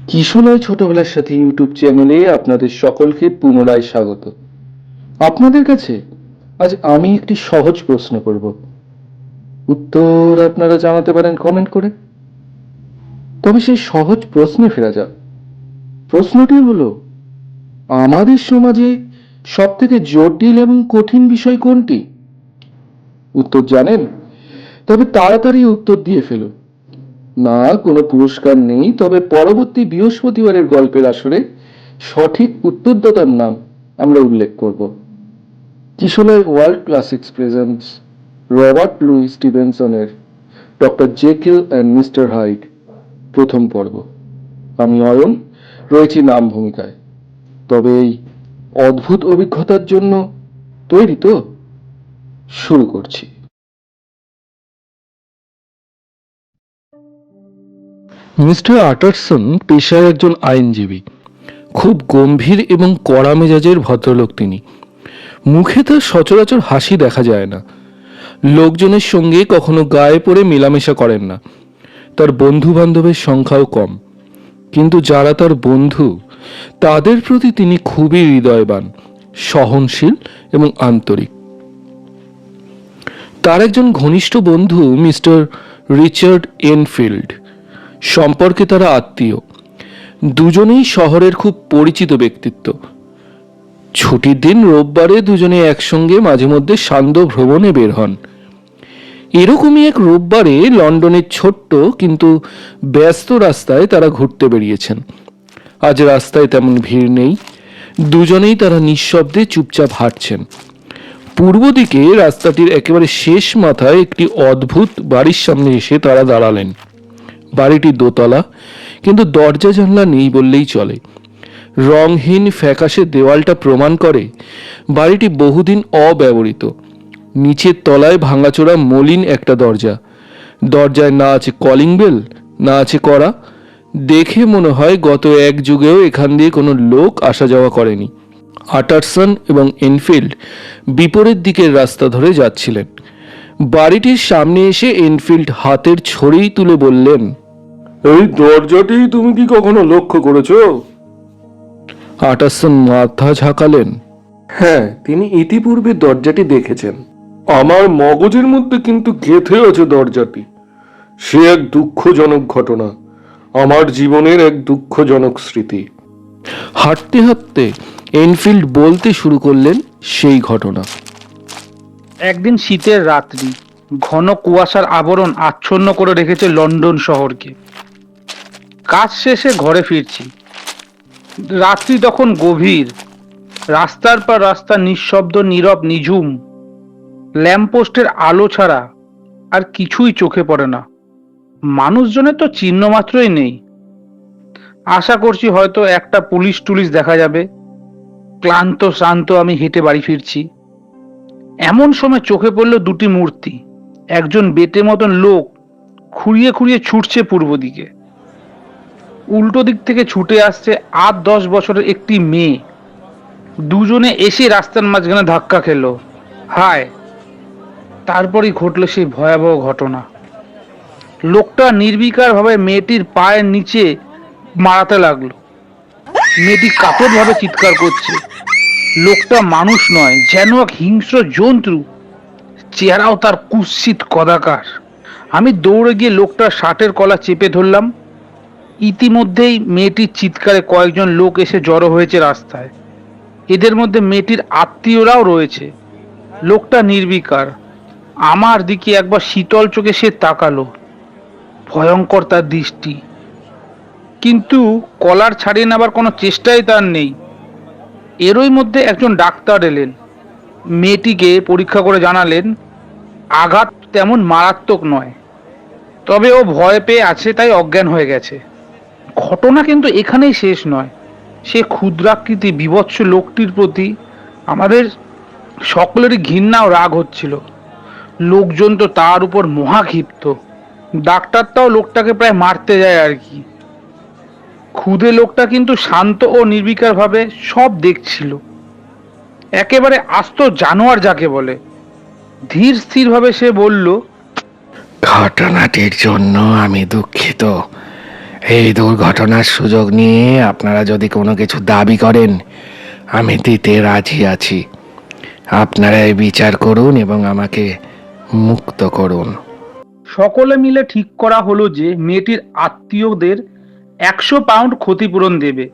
কিশোরয় ছোটবেলার সাথে ইউটিউব চ্যানেলে আপনাদের সকলকে পুনরায় স্বাগত। আপনাদের কাছে আজ আমি একটি সহজ প্রশ্ন করব, উত্তর আপনারা জানাতে পারেন কমেন্ট করে। তবে সেই সহজ প্রশ্নে ফেরা যাক। প্রশ্নটি হলো, আমাদের সমাজে সব থেকে জটিল এবং কঠিন বিষয় কোনটি? উত্তর জানেন? তবে তাড়াতাড়ি উত্তর দিয়ে ফেলুন। না, কোনো পুরস্কার নেই, তবে পরবর্তী বৃহস্পতিবারের গল্পের আসরে সঠিক উত্তরদাতার নাম আমরা উল্লেখ করব। কিশোরের world classics presents Robert Louis স্টিভেনসনের doctor Jekyll and mister Hyde প্রথম পর্ব। আমি অয়ন, রয়েছি নাম ভূমিকায়। তবে এই অদ্ভুত অভিজ্ঞতার জন্য তৈরি তো? শুরু করছি। মিস্টার আটারসন পেশায় একজন আইনজীবী। খুব গম্ভীর এবং কড়া মেজাজের ভদ্রলোক তিনি। মুখে তার সচরাচর হাসি দেখা যায় না। লোকজনের সঙ্গে কখনো গায়ে পড়ে মেলামেশা করেন না। তার বন্ধু বান্ধবের সংখ্যাও কম, কিন্তু যারা তার বন্ধু তাদের প্রতি তিনি খুবই হৃদয়বান, সহনশীল এবং আন্তরিক। তার একজন ঘনিষ্ঠ বন্ধু মিস্টার রিচার্ড এনফিল্ড। সম্পর্কে তারা আত্মীয়। দুজনেই শহরের খুব পরিচিত ব্যক্তিত্ব। ছুটির দিন রোববারে দুজনে একসঙ্গে মাঝে মধ্যে সান্ধ্য ভ্রমণে বের হন। এরকমই এক রোববারে লন্ডনের ছোট্ট কিন্তু ব্যস্ত রাস্তায় তারা ঘুরতে বেরিয়েছেন। আজ রাস্তায় তেমন ভিড় নেই। দুজনেই তারা নিঃশব্দে চুপচাপ হাঁটছেন। পূর্ব দিকে রাস্তাটির একেবারে শেষ মাথায় একটি অদ্ভুত বাড়ির সামনে এসে তারা দাঁড়ালেন। বাড়িটি দোতলা, কিন্তু দরজা জানলা নেই বললেই চলে। রংহীন ফ্যাকাশে দেওয়ালটা প্রমাণ করে বাড়িটি বহুদিন অব্যবহৃত। নিচের তলায় ভাঙাচোরা মলিন একটা দরজা। দরজায় না আছে কলিং বেল, না আছে কড়া। দেখে মনে হয় গত এক যুগেও এখান দিয়ে কোনো লোক আসা যাওয়া করেনি। আটারসন এবং এনফিল্ড বিপরীত দিকের রাস্তা ধরে যাচ্ছিলেন। বাড়িটির সামনে এসে এনফিল্ড হাতের ছড়ি তুলে বললেন, এই দরজাটি তুমি কি কখনো লক্ষ্য করেছো? আটারসন মাথা ঝাঁকালেন। হ্যাঁ, তিনি ইতিপূর্বে দরজাটি দেখেছেন। আমার মগজের মধ্যে কিন্তু গেঁথে আছে দরজাটি। সে এক দুঃখজনক ঘটনা, আমার জীবনের এক দুঃখজনক স্মৃতি। হাঁটতে হাঁটতে এনফিল্ড বলতে শুরু করলেন সেই ঘটনা। একদিন শীতের রাত্রি, ঘন কুয়াশার আবরণ আচ্ছন্ন করে রেখেছে লন্ডন শহরকে। কাজ শেষে ঘরে ফিরছি। রাত্রি তখন গভীর। রাস্তার পর রাস্তা নিঃশব্দ, নীরব, নিঝুম। ল্যাম্পপোস্টের আলো ছাড়া আর কিছুই চোখে পড়ে না। মানুষজনের তো চিহ্ন মাত্রই নেই। আশা করছি হয়তো একটা পুলিশ টুলিশ দেখা যাবে। ক্লান্ত শ্রান্ত আমি হেঁটে বাড়ি ফিরছি। এমন সময় চোখে পড়ল দুটি মূর্তি। একজন বেটে মতন লোক খুঁড়িয়ে খুঁড়িয়ে ছুটছে পূর্ব দিকে। উল্টো দিক থেকে ছুটে আসছে 8-10 বছরের একটি মেয়ে। দুজনে এসে রাস্তার মাঝখানে ধাক্কা খেলো। হায়! তারপরই ঘটলো সেই ভয়াবহ ঘটনা। লোকটা নির্বিকার ভাবে মেয়েটির পায়ের নিচে মারাতে লাগলো। মেয়েটি কাতরভাবে চিৎকার করছে। লোকটা মানুষ নয়, যেন এক হিংস্র জন্তু। চেহারাও তার কুৎসিত কদাকার। আমি দৌড়ে গিয়ে লোকটার শার্টের কলা চেপে ধরলাম। ইতিমধ্যেই মেয়েটির চিৎকারে কয়েকজন লোক এসে জড়ো হয়েছে রাস্তায়। এদের মধ্যে মেয়েটির আত্মীয়রাও রয়েছে। লোকটা নির্বিকার। আমার দিকে একবার শীতল চোখে সে তাকালো। ভয়ঙ্কর তার দৃষ্টি, কিন্তু কলার ছাড়িয়ে নেবার কোনো চেষ্টাই তার নেই। এরই মধ্যে একজন ডাক্তার এলেন। মেয়েটিকে পরীক্ষা করে জানালেন আঘাত তেমন মারাত্মক নয়, তবে ও ভয় পেয়ে আছে, তাই অজ্ঞান হয়ে গেছে। ঘটনা কিন্তু এখানেই শেষ নয়। সে ক্ষুদ্রাকৃতি বিভৎস লোকটির প্রতি আমাদের সকলেরই ঘৃণা ও রাগ হচ্ছিল। লোকজন তো তার উপর মহাক্ষিপ্ত। ডাক্তারটাও লোকটাকে প্রায় মারতে যায় আর কি। ক্ষুদে লোকটা কিন্তু শান্ত ও নির্বিকার ভাবে সব দেখছিল। একেবারে আস্ত জানোয়ার যাকে বলে। ধীর স্থির ভাবে সে বলল, ঘটনাটির জন্য আমি দুঃখিত। এই দুর্ঘটনার সুযোগ নিয়ে আপনারা যদি কোনো কিছু দাবি করেন, আমি দিতে রাজি আছি। আপনারা এই বিচার করুন এবং আমাকে মুক্ত করুন। সকলে মিলে ঠিক করা হলো যে মেয়েটির আত্মীয়দের 100 পাউন্ড ক্ষতিপূরণ দেবে।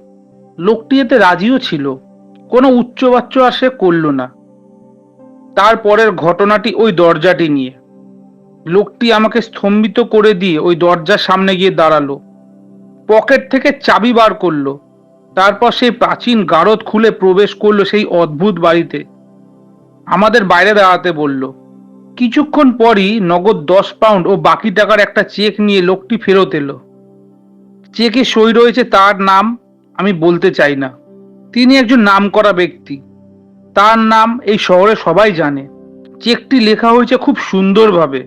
লোকটি এতে রাজিও ছিল। কোনো উচ্চবাচ্য আর সে করল না। তারপরের ঘটনাটি ওই দরজাটি নিয়ে। লোকটি আমাকে স্তম্ভিত করে দিয়ে ওই দরজার সামনে গিয়ে দাঁড়ালো। পকেট থেকে চাবি বার করলো। তারপর সেই প্রাচীন গারদ খুলে প্রবেশ করলো সেই অদ্ভুত বাড়িতে। আমাদের বাইরে দাঁড়াতে বলল। কিছুক্ষণ পরই নগদ 10 পাউন্ড ও বাকি টাকার একটা চেক নিয়ে লোকটি ফেরত এলো। চেকে সই রয়েছে তার নাম আমি বলতে চাই না। তিনি একজন নামকরা ব্যক্তি। তার নাম এই শহরে সবাই জানে। চেকটি লেখা হয়েছে খুব সুন্দরভাবে,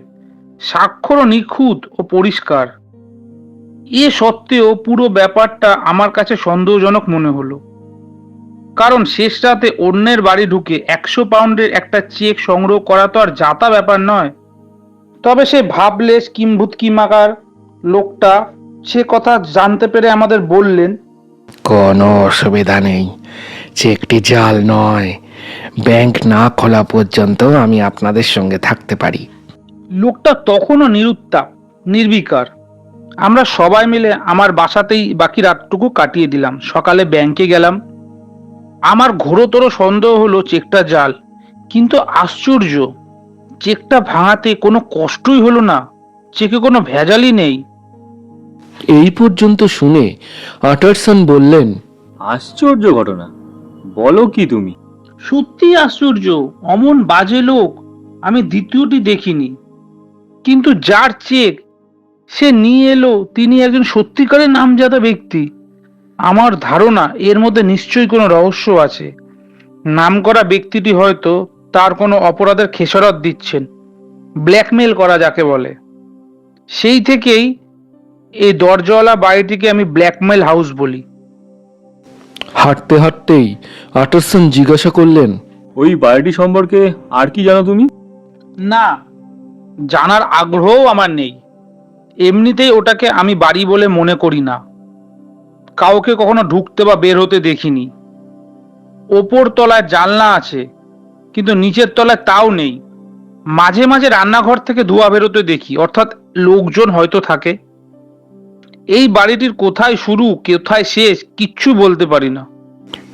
স্বাক্ষরও নিখুঁত ও পরিষ্কার। এ সত্ত্বেও পুরো ব্যাপারটা আমার কাছে সন্দেহজনক মনে হলো। কারণ শেষ রাতে অন্যের বাড়ি ঢুকে 100 পাউন্ডের একটা চেক সংগ্রহ করা তো আর যাতা ব্যাপার নয়। তবে সে ভাবলেস কিম্ভূত কিমাকার লোকটা সে কথা জানতে পেরে আমাদের বললেন, কোনো অসুবিধা নেই, চেকটি জাল নয়। ব্যাংক না খোলা পর্যন্ত আমি আপনাদের সঙ্গে থাকতে পারি। লোকটা তখনও নিরুত্তাপ, নির্বিকার। আমরা সবাই মিলে আমার বাসাতেই বাকি রাতটুকু কাটিয়ে দিলাম। সকালে ব্যাংকে গেলাম। আমার ঘোরতর সন্দেহ হলো চেকটা জাল, কিন্তু আশ্চর্য, চেকটা ভাঙাতে কোনো কষ্টই হলো না। চেকে কোনো ভেজালই নেই। এই পর্যন্ত শুনে আটারসন বললেন, আশ্চর্য ঘটনা, বলো কি তুমি? সত্যি আশ্চর্য। অমন বাজে লোক আমি দ্বিতীয়টি দেখিনি। কিন্তু যার চেক সে নিয়ে এলো তিনি একজন সত্যিকারের নামজাদা ব্যক্তি। আমার ধারণা এর মধ্যে নিশ্চয়ই কোনো রহস্য আছে। নামকরা ব্যক্তিটি হয়তো তার কোনো অপরাধের খেসারত দিচ্ছেন, ব্ল্যাকমেল করা যাকে বলে। সেই থেকেই এই দরজাওয়ালা বাড়িটিকে আমি ব্ল্যাকমেল হাউস বলি। হাঁটতে হাঁটতেই আটারসন জিজ্ঞাসা করলেন, ওই বাড়িটি সম্পর্কে আর কি জানো তুমি? না, জানার আগ্রহও আমার নেই। এমনিতেই ওটাকে আমি বাড়ি বলে মনে করি না। কাউকে কখনো ঢুকতে বা বের হতে দেখিনি। ওপর তলায় জানলা আছে, কিন্তু নিচের তলায় তাও নেই। মাঝে মাঝে রান্নাঘর থেকে ধোঁয়া বেরোতে দেখি, অর্থাৎ লোকজন হয়তো থাকে। এই বাড়িটির কোথায় শুরু কোথায় শেষ কিচ্ছু বলতে পারি না।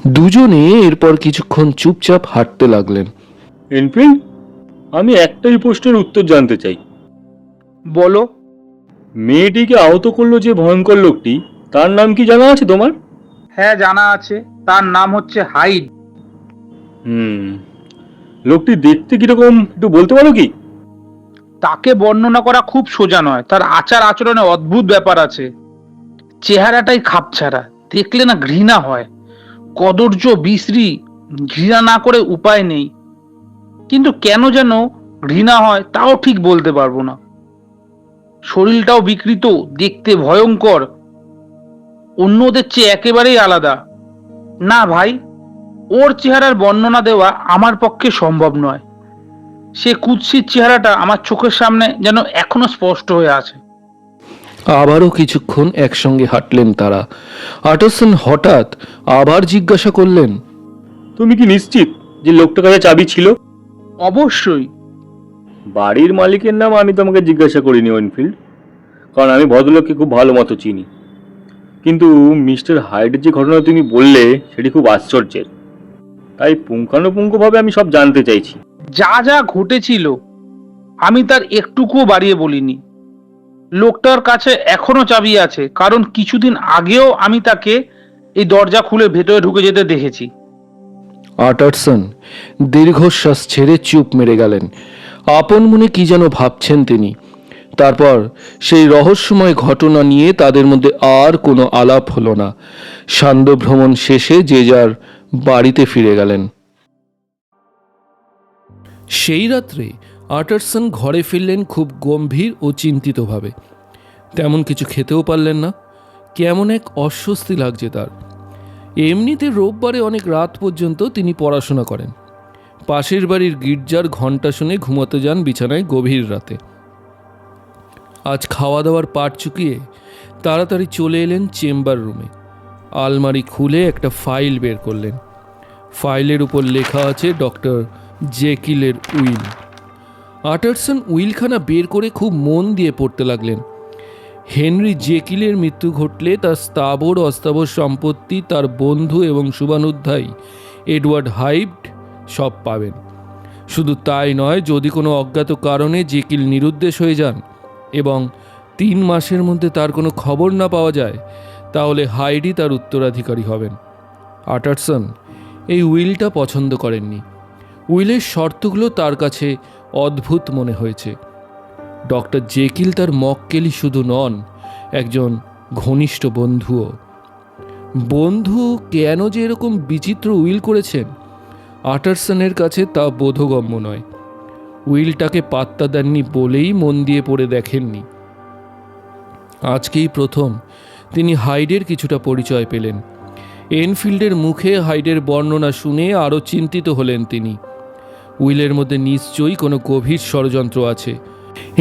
দুজনে এরপর কিছুক্ষণ চুপচাপ হাঁটতে লাগলেন। এনফিল্ড, আমি একটাই প্রশ্নের উত্তর জানতে চাই। বলো। মেয়েটিকে আহত করলো যে ভয়ঙ্কর লোকটি, তার নাম কি জানা আছে তোমার? হ্যাঁ, জানা আছে। তার নাম হচ্ছে হাইড। হুম, লোকটি দেখতে কিরকম একটু বলতে পারো কি? তাকে বর্ণনা করা খুব সোজা নয়। তার আচার আচরণে অদ্ভুত ব্যাপার আছে। চেহারাটাই খাপছাড়া, দেখলে না ঘৃণা হয়। কদর্য বিশ্রী, ঘৃণা না করে উপায় নেই। কিন্তু কেন যেন ঘৃণা হয় তাও ঠিক বলতে পারবো না। শরীরটাও বিকৃত, দেখতে ভয়ঙ্কর, অন্যদের চেয়ে একেবারেই আলাদা। না ভাই, ওর চেহারার বর্ণনা দেওয়া আমার পক্ষে সম্ভব নয়। সে কুৎসিত চেহারাটা আমার চোখের সামনে যেন এখনো স্পষ্ট হয়ে আছে। আবারও কিছুক্ষণ একসঙ্গে হাঁটলেন তারা। আটারসন হঠাৎ আবার জিজ্ঞাসা করলেন, তুমি কি নিশ্চিত যে লোকটার কাছে চাবি ছিল? অবশ্যই। বাড়ির মালিকের নাম আমি তোমাকে জিজ্ঞাসা করিনি ওয়েনফিল্ড, কারণ আমি ভদ্রলোককে খুব ভালো মতো চিনি। কিন্তু মিস্টার হাইডের যে ঘটনা তুমি বললে সেটি খুব আশ্চর্যের। তাই পুঙ্খানুপুঙ্খভাবে আমি সব জানতে চাইছি। যা যা ঘটেছিল আমি তার একটুকুও বাড়িয়ে বলিনি। লোকটার কাছে এখনো চাবি আছে, কারণ কিছুদিন আগেও আমি তাকে এই দরজা খুলে ভেতরে ঢুকে যেতে দেখেছি। আটারসন দীর্ঘশ্বাস ছেড়ে চুপ মেরে গেলেন। আপন মনে কি যেন ভাবছেন তিনি। তারপর সেই রহস্যময় ঘটনা নিয়ে তাদের মধ্যে আর কোনো আলাপ হলো না। সান্ধ্য ভ্রমণ শেষে যে যার বাড়িতে ফিরে গেলেন। সেই রাত্রে আটারসন ঘরে ফিরলেন খুব গম্ভীর ও চিন্তিতভাবে। তেমন কিছু খেতেও পারলেন না। কেমন এক অস্বস্তি লাগছে তার। এমনিতে রোববারে অনেক রাত পর্যন্ত তিনি পড়াশোনা করেন। পাশের বাড়ির গির্জার ঘণ্টা শুনে ঘুমাতে যান বিছানায় গভীর রাতে। আজ খাওয়া দাওয়ার পাট চুকিয়ে তাড়াতাড়ি চলে এলেন চেম্বার রুমে। আলমারি খুলে একটা ফাইল বের করলেন। ফাইলের উপর লেখা আছে ডক্টর জেকিলের উইল। আটারসন উইলখানা বের করে খুব মন দিয়ে পড়তে লাগলেন। হেনরি জেকিলের মৃত্যু ঘটলে তার স্থাবর অস্থাবর সম্পত্তি তার বন্ধু এবং শুভানুধ্যায়ী এডওয়ার্ড হাইড সব পাবেন। শুধু তাই নয়, যদি কোনো অজ্ঞাত কারণে জেকিল নিরুদ্দেশ হয়ে যান এবং 3 মাসের মধ্যে তার কোনো খবর না পাওয়া যায়, তাহলে হাইডই তার উত্তরাধিকারী হবেন। আটারসন এই উইলটা পছন্দ করেননি। উইলের শর্তগুলো তার কাছে অদ্ভুত মনে হয়েছে। ডক্টর জেকিল তার মক্কেলই শুধু নন, একজন ঘনিষ্ঠ বন্ধুও। বন্ধু কেন যে এরকম বিচিত্র উইল করেছেন, আটারসনের কাছে তা বোধগম্য নয়। উইলটাকে পাত্তা দেননি বলেই মন দিয়ে পড়ে দেখেননি। আজকেই প্রথম তিনি হাইডের কিছুটা পরিচয় পেলেন। এনফিল্ডের মুখে হাইডের বর্ণনা শুনে আরও চিন্তিত হলেন তিনি। উইলের মধ্যে নিশ্চয়ই কোনো গভীর ষড়যন্ত্র আছে।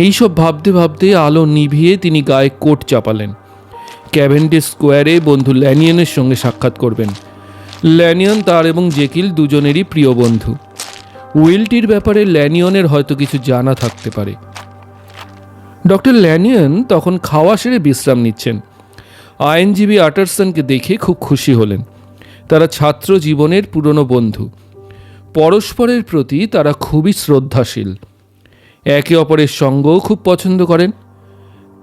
এইসব ভাবতে ভাবতে আলো নিভিয়ে তিনি গায়ে কোট চাপালেন। ক্যাভেন্ডিশ স্কোয়ারে বন্ধু ল্যানিয়নের সঙ্গে সাক্ষাৎ করবেন। ল্যানিয়ন তার এবং জেকিল দুজনেরই প্রিয় বন্ধু। উইলটির ব্যাপারে ল্যানিয়নের হয়তো কিছু জানা থাকতে পারে। ডক্টর ল্যানিয়ন তখন খাওয়া সেরে বিশ্রাম নিচ্ছেন। আইনজীবী আটারসনকে দেখে খুব খুশি হলেন। তারা ছাত্র জীবনের পুরনো বন্ধু। পরস্পরের প্রতি তারা খুবই শ্রদ্ধাশীল। একে অপরের সঙ্গও খুব পছন্দ করেন।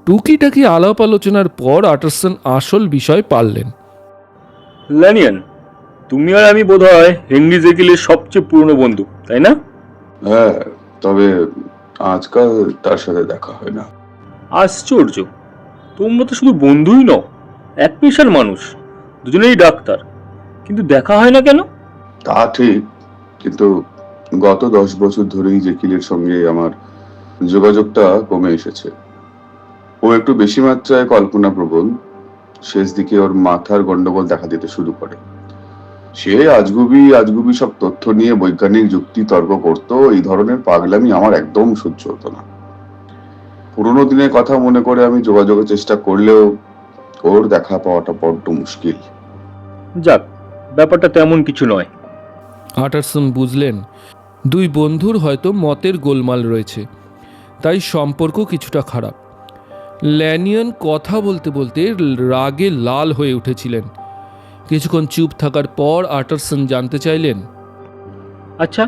টুকিটাকি আলাপ আলোচনার পর আটারসন আসল বিষয় পারলেন। ল্যানিয়ান, তুমি আর আমি বোধহয় হেনরি জেকিলের সবচেয়ে পুরনো বন্ধু, তাই না? হ্যাঁ, তবে আজকাল তার সাথে দেখা হয় না। আশ্চর্য, তোমরা তো শুধু বন্ধুই নও, এক পেশার মানুষ, দুজনেই ডাক্তার, কিন্তু দেখা হয় না কেন? তা ঠিক, কিন্তু গত 10 বছর ধরেই জেকিলের সঙ্গে আমার যোগাযোগটা কমে এসেছে। ও একটু বেশি মাত্রায় কল্পনাপ্রবণ। শেষ দিকে ওর মাথার গন্ডগোল দেখা দিতে শুরু করে। সে আজগুবি সব তথ্য নিয়ে বৈজ্ঞানিক যুক্তি তর্ক করতো। এই ধরনের পাগলামি আমার একদম সহ্য হতো না। পুরোনো দিনের কথা মনে করে আমি যোগাযোগের চেষ্টা করলেও ওর দেখা পাওয়াটা বড্ড মুশকিল। যাক, ব্যাপারটা তেমন কিছু নয়। আটারসন বুঝলেন দুই বন্ধুর হয়তো মতের গোলমাল রয়েছে, তাই সম্পর্ক কিছুটা খারাপ। ল্যানিয়ন কথা বলতে বলতে রাগে লাল হয়ে উঠেছিলেন। কিছুক্ষণ চুপ থাকার পর আটারসন জানতে চাইলেন, আচ্ছা,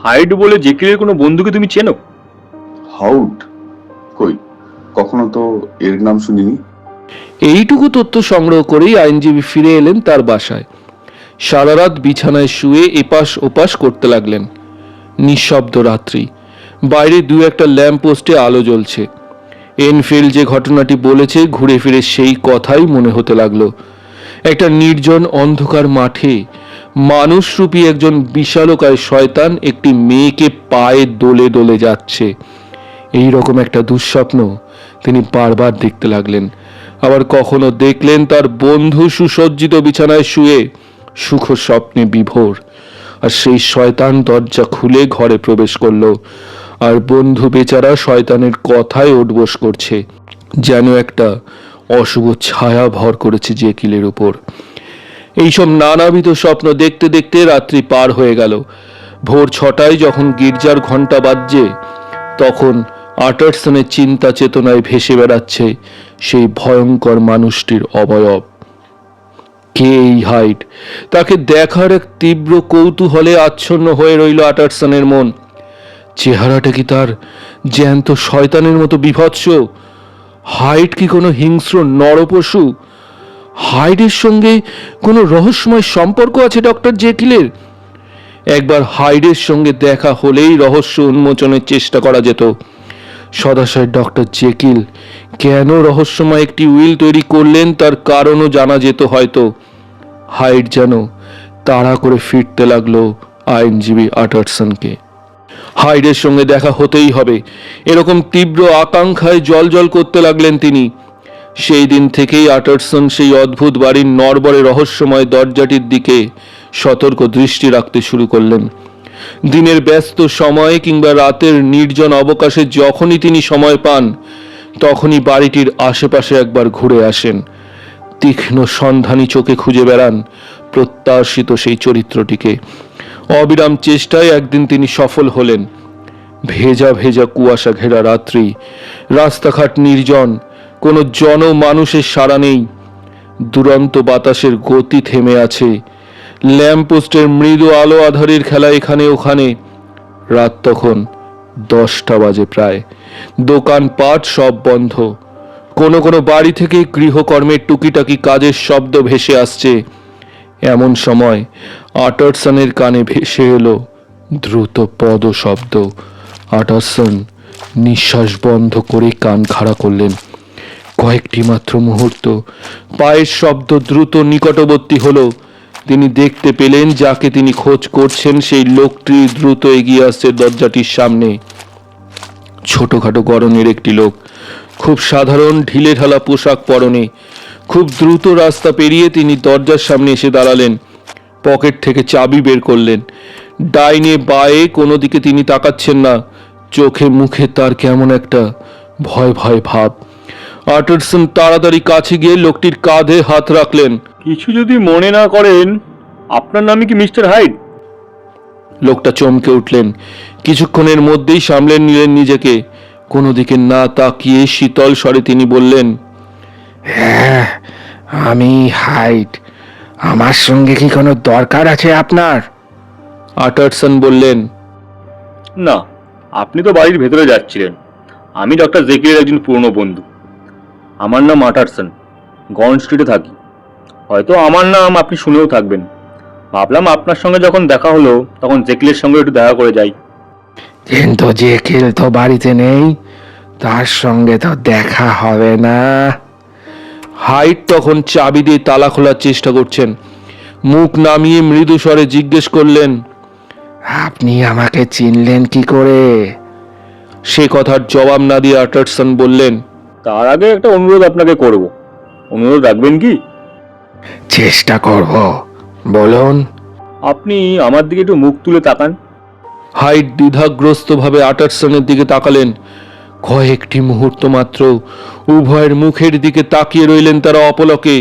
হাইড বলে জেকিলের কোনো বন্ধুকে তুমি চেনো? হাউড? কই, কখনো তো এর নাম শুনিনি। এইটুকু তথ্য সংগ্রহ করেই আইনজীবী ফিরে এলেন তার বাসায়। সারা রাত বিছানায় শুয়ে এপাশ ওপাশ করতে লাগলেন। নিঃশব্দ রাত্রি। বাইরে 2-1টা ল্যাম্প পোস্টে আলো জ্বলছে। এনফিল্ড যে ঘটনাটি বলেছে ঘুরে ফিরে সেই কথাই মনে হতে লাগলো। একটা নির্জন অন্ধকার মাঠে মানুষরূপী একজন বিশালকায় শয়তান একটি মেয়েকে পায়ে দোলে দোলে যাচ্ছে। এই রকম একটা দুঃস্বপ্ন তিনি বারবার দেখতে লাগলেন। আবার কখনো দেখলেন তার বন্ধু সুসজ্জিত বিছানায় শুয়ে সুখ স্বপ্নে বিভোর, আর সেই শয়তান দরজা খুলে ঘরে প্রবেশ করলো, আর বন্ধু বেচারা শয়তানের কথায় ওঠবোস করছে, যেন একটা অশুভ ছায়া ভর করেছে জেকিলের উপর। এইসব নানাবিধ স্বপ্ন দেখতে দেখতে রাত্রি পার হয়ে গেল। ভোর 6টায় যখন গির্জার ঘণ্টা বাজছে, তখন আটারসনের চিন্তা চেতনায় ভেসে বেড়াচ্ছে সেই ভয়ঙ্কর মানুষটির অবয়ব। কে এই হাইড? তাকে দেখার এক তীব্র কৌতূহলে আচ্ছন্ন হয়ে রইল আটারসনের মন। চেহারাটা কি তার জ্যান্ত শয়তানের মতো বিভৎস? হাইড কি কোনো হিংস্র নরপশু? হাইডের সঙ্গে কোনো রহস্যময় সম্পর্ক আছে ডক্টর জেকিলের? একবার হাইডের সঙ্গে দেখা হলেই রহস্য উন্মোচনের চেষ্টা করা যেত। সদাশয় ডক্টর জেকিল কেন রহস্যময় একটি উইল তৈরি করলেন তার কারণও জানা যেত হয়তো। হাইড যেন তাড়া করে ফিরতে লাগলো আইনজীবী আটারসনকে। হাইডের সঙ্গে দেখা হতেই হবে, এরকম তীব্র আকাঙ্ক্ষায় জল করতে লাগলেন তিনি। সেই দিন থেকেই আটারসন সেই অদ্ভুত বাড়ির নড়বড়ে রহস্যময় দরজাটির দিকে সতর্ক দৃষ্টি রাখতে শুরু করলেন। দিনের ব্যস্ত সময় কিংবা রাতের নির্জন অবকাশে যখনই তিনি সময় পান, তখনই বাড়িটির আশেপাশে একবার ঘুরে আসেন। তীক্ষ্ণ সন্ধানী চোখে খুঁজে বেড়ান প্রত্যাশিত সেই চরিত্রটিকে। অবিরাম চেষ্টায় একদিন তিনি সফল হলেন। ভেজা ভেজা কুয়াশা ঘেরা রাত্রি, রাস্তাঘাট নির্জন, কোনো জনমানুষের সাড়া নেই। দুরন্ত বাতাসের গতি থেমে আছে। ল্যাম্পপোস্টের মৃদু আলো আধারের খেলা এখানে ওখানে। রাত তখন 10টা বাজে প্রায়। দোকানপাট সব বন্ধ। কোনো কোনো বাড়ি থেকে গৃহকর্মের টুকিটাকি কাজের শব্দ ভেসে আসছে। এমন সময় আটারসনের কানে ভেসে এলো দ্রুত পদ শব্দ। আটারসন নিঃশ্বাস বন্ধ করে কান খাড়া করলেন। কয়েকটি মাত্র মুহূর্ত। পায়ের শব্দ দ্রুত নিকটবর্তী হলো। তিনি দেখতে পেলেন যাকে তিনি খোঁজ করছেন সেই লোকটি দ্রুত এগিয়ে আসছে দরজাটির সামনে। ছোটখাটো গড়নের একটি লোক, খুব সাধারণ ঢিলে ঢালা পোশাক পরনে। খুব দ্রুত রাস্তা পেরিয়ে তিনি দরজার সামনে এসে দাঁড়ালেন। পকেট থেকে চাবি বের করলেন। ডাইনে বায়ে কোনো দিকে তিনি তাকাচ্ছেন না। চোখে মুখে তার কেমন একটা ভয় ভয় ভাব। আটারসন তাড়াতাড়ি কাছে গিয়ে লোকটির কাঁধে হাত রাখলেন। কিছু যদি মনে না করেন, আপনার নামই কি মিস্টার হাইড? লোকটা চমকে উঠলেন। কিছুক্ষণের মধ্যেই সামলে নিলেন নিজেকে। কোনো দিকে না তাকিয়ে শীতল স্বরে তিনি বললেন, হ্যাঁ, আমি হাইড। আমার সঙ্গে কি কোনো দরকার আছে আপনার? আটারসন বললেন, না, আপনি তো বাড়ির ভেতরে যাচ্ছিলেন। আমি ডক্টর জেকিলের একজন পুরনো বন্ধু। আমার নাম আটারসন, গন স্ট্রিটে থাকি। হয়তো আমার নাম আপনি শুনেও থাকবেন। ভাবলাম আপনার সঙ্গে যখন দেখা হলো তখন জেকিলের সঙ্গে একটু দেখা করে যাই। কিন্তু জেকিল তো বাড়িতে নেই, তার সঙ্গে তো দেখা হবে না। হাইড তখন চাবি দিয়ে তালা খোলার চেষ্টা করছেন। মুখ নামিয়ে মৃদু স্বরে জিজ্ঞেস করলেন, আপনি আমাকে চিনলেন কি করে? সে কথার জবাব না দিয়ে আটারসন বললেন, তার আগে একটা অনুরোধ আপনাকে করব। অনুরোধ রাখবেন কি? চেষ্টা করব, বলুন। আপনি আমার দিকে একটু মুখ তুলে তাকান। হাইড দ্বিধাগ্রস্তভাবে আটারসনের দিকে তাকালেন। কয়েকটি মুহূর্ত মাত্র উভয়ের মুখের দিকে তাকিয়ে রইলেন তারা অপলকে।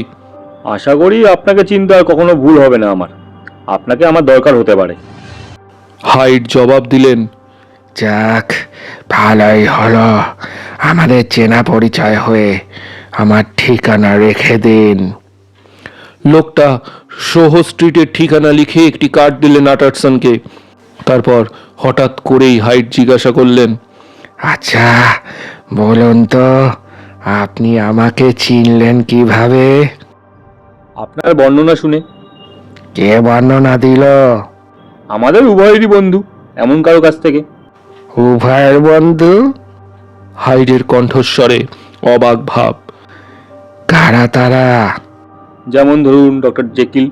আশা করি আপনাকে চিনতে আর কখনো ভুল হবে না আমার। আপনাকে আমার দরকার হতে পারে। হাইড জবাব দিলেন, যাক, ভালোই হলো আমাদের চেনা পরিচয় হয়ে। আমার ঠিকানা রেখে দিন। লোকটা সোহো স্ট্রিটের ঠিকানা লিখে একটি কার্ড দিলেন আটারসনকে। তারপর হঠাৎ করেই হাইড জিজ্ঞাসা করলেন, আচ্ছা, বলুন তো, আপনি আমাকে চিনলেন কিভাবে? আপনার বর্ণনা শুনে। কে বর্ণনা দিল? আমাদের উভয়েরই বন্ধু এমন কারো কাছ থেকে। উভয়ের বন্ধু? হাইডের কণ্ঠস্বরে অবাক ভাব। কারা তারা? যেমন ধরুন ডক্টর জেকিল।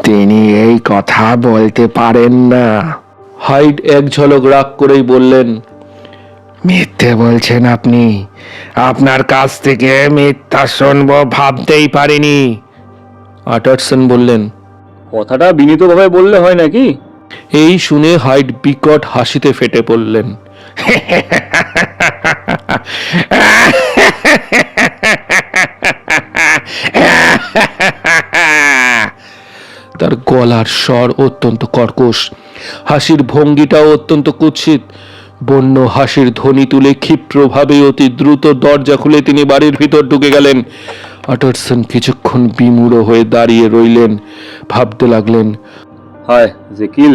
তিনি এই কথা বলতে পারেন না। হাইড এক ঝলক রাগ করেই বললেন, মিথ্যে বলছেন আপনি। আপনার কাছ থেকে মিথ্যা শুনবো ভাবতেই পারিনি। আটারসন বললেন, কথাটা বিনীতভাবে বললে হয় নাকি? এই শুনে হাইড বিকট হাসিতে ফেটে পড়লেন। তার গলার স্বর অত্যন্ত কর্কশ, হাসির ভঙ্গিটাও অত্যন্ত কুৎসিত। বন্য হাসির ধ্বনি তুলে ক্ষিপ্রভাবে অতি দ্রুত দরজা খুলে তিনি বাড়ির ভিতর ঢুকে গেলেন। আটারসন কিছুক্ষণ বিমূঢ় হয়ে দাঁড়িয়ে রইলেন, ভাবতে লাগলেন, হায় জেকিল,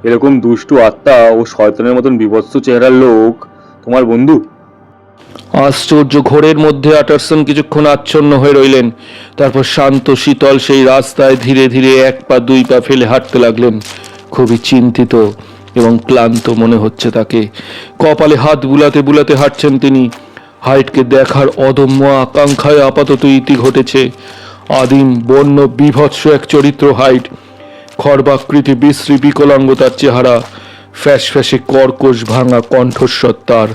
এরকম দুষ্টু আত্মা ও শয়তানের মতন বিভৎস চেহারার লোক তোমার বন্ধু? আশ্চর্য ঘোরের মধ্যে আটারসন কিছুক্ষণ আচ্ছন্ন হয়ে রইলেন। তারপর শান্ত শীতল সেই রাস্তায় ধীরে ধীরে এক পা দুই পা ফেলে হাঁটতে লাগলেন। খুবই চিন্তিত এবং ক্লান্ত মনে হচ্ছে তাকে। কপালে হাত বুলাতে বুলাতে হাঁটছেন তিনি। হাইডকে দেখার অদম্য আকাঙ্ক্ষায় আপাতত ইতি ঘটেছে। আদিম বন্য বিভৎস এক চরিত্র হাইড। খর্বাকৃতি বিশ্রী বিকলাঙ্গ তার চেহারা, ফ্যাস ফ্যাসে কর্কশ ভাঙা কণ্ঠস্বর তার।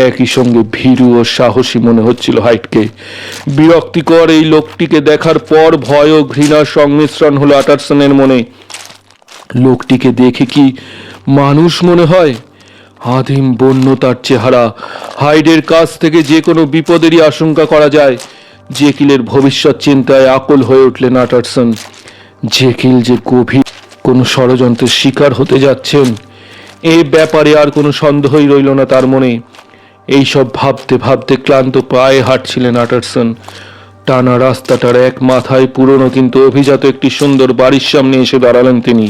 একই সঙ্গে ভীরু ও সাহসী মনে হচ্ছিল হাইডকে। বিরক্তিকর এই লোকটিকে দেখার পর ভয় ও ঘৃণার সংমিশ্রণ হলো আটারসনের মনে। লোকটিকে দেখে কি মানুষ মনে হয়? আদিম বন্য তার চেহারা। হাইডের কাছ থেকে যে কোনো বিপদেরই আশঙ্কা করা যায়। জেকিলের ভবিষ্যৎ চিন্তায় আকুল হয়ে উঠলেন আটারসন। জেকিল যে গভীর কোনো ষড়যন্ত্রের শিকার হতে যাচ্ছেন, এই ব্যাপারে আর কোনো সন্দেহই রইল না তার মনে। এইসব ভাবতে ভাবতে ক্লান্ত পায়ে হাঁটছিলেন আটারসন। টানা রাস্তাটার এক মাথায় পুরনো কিন্তু অভিজাত একটি সুন্দর বাড়ির সামনে এসে দাঁড়ালেন তিনি।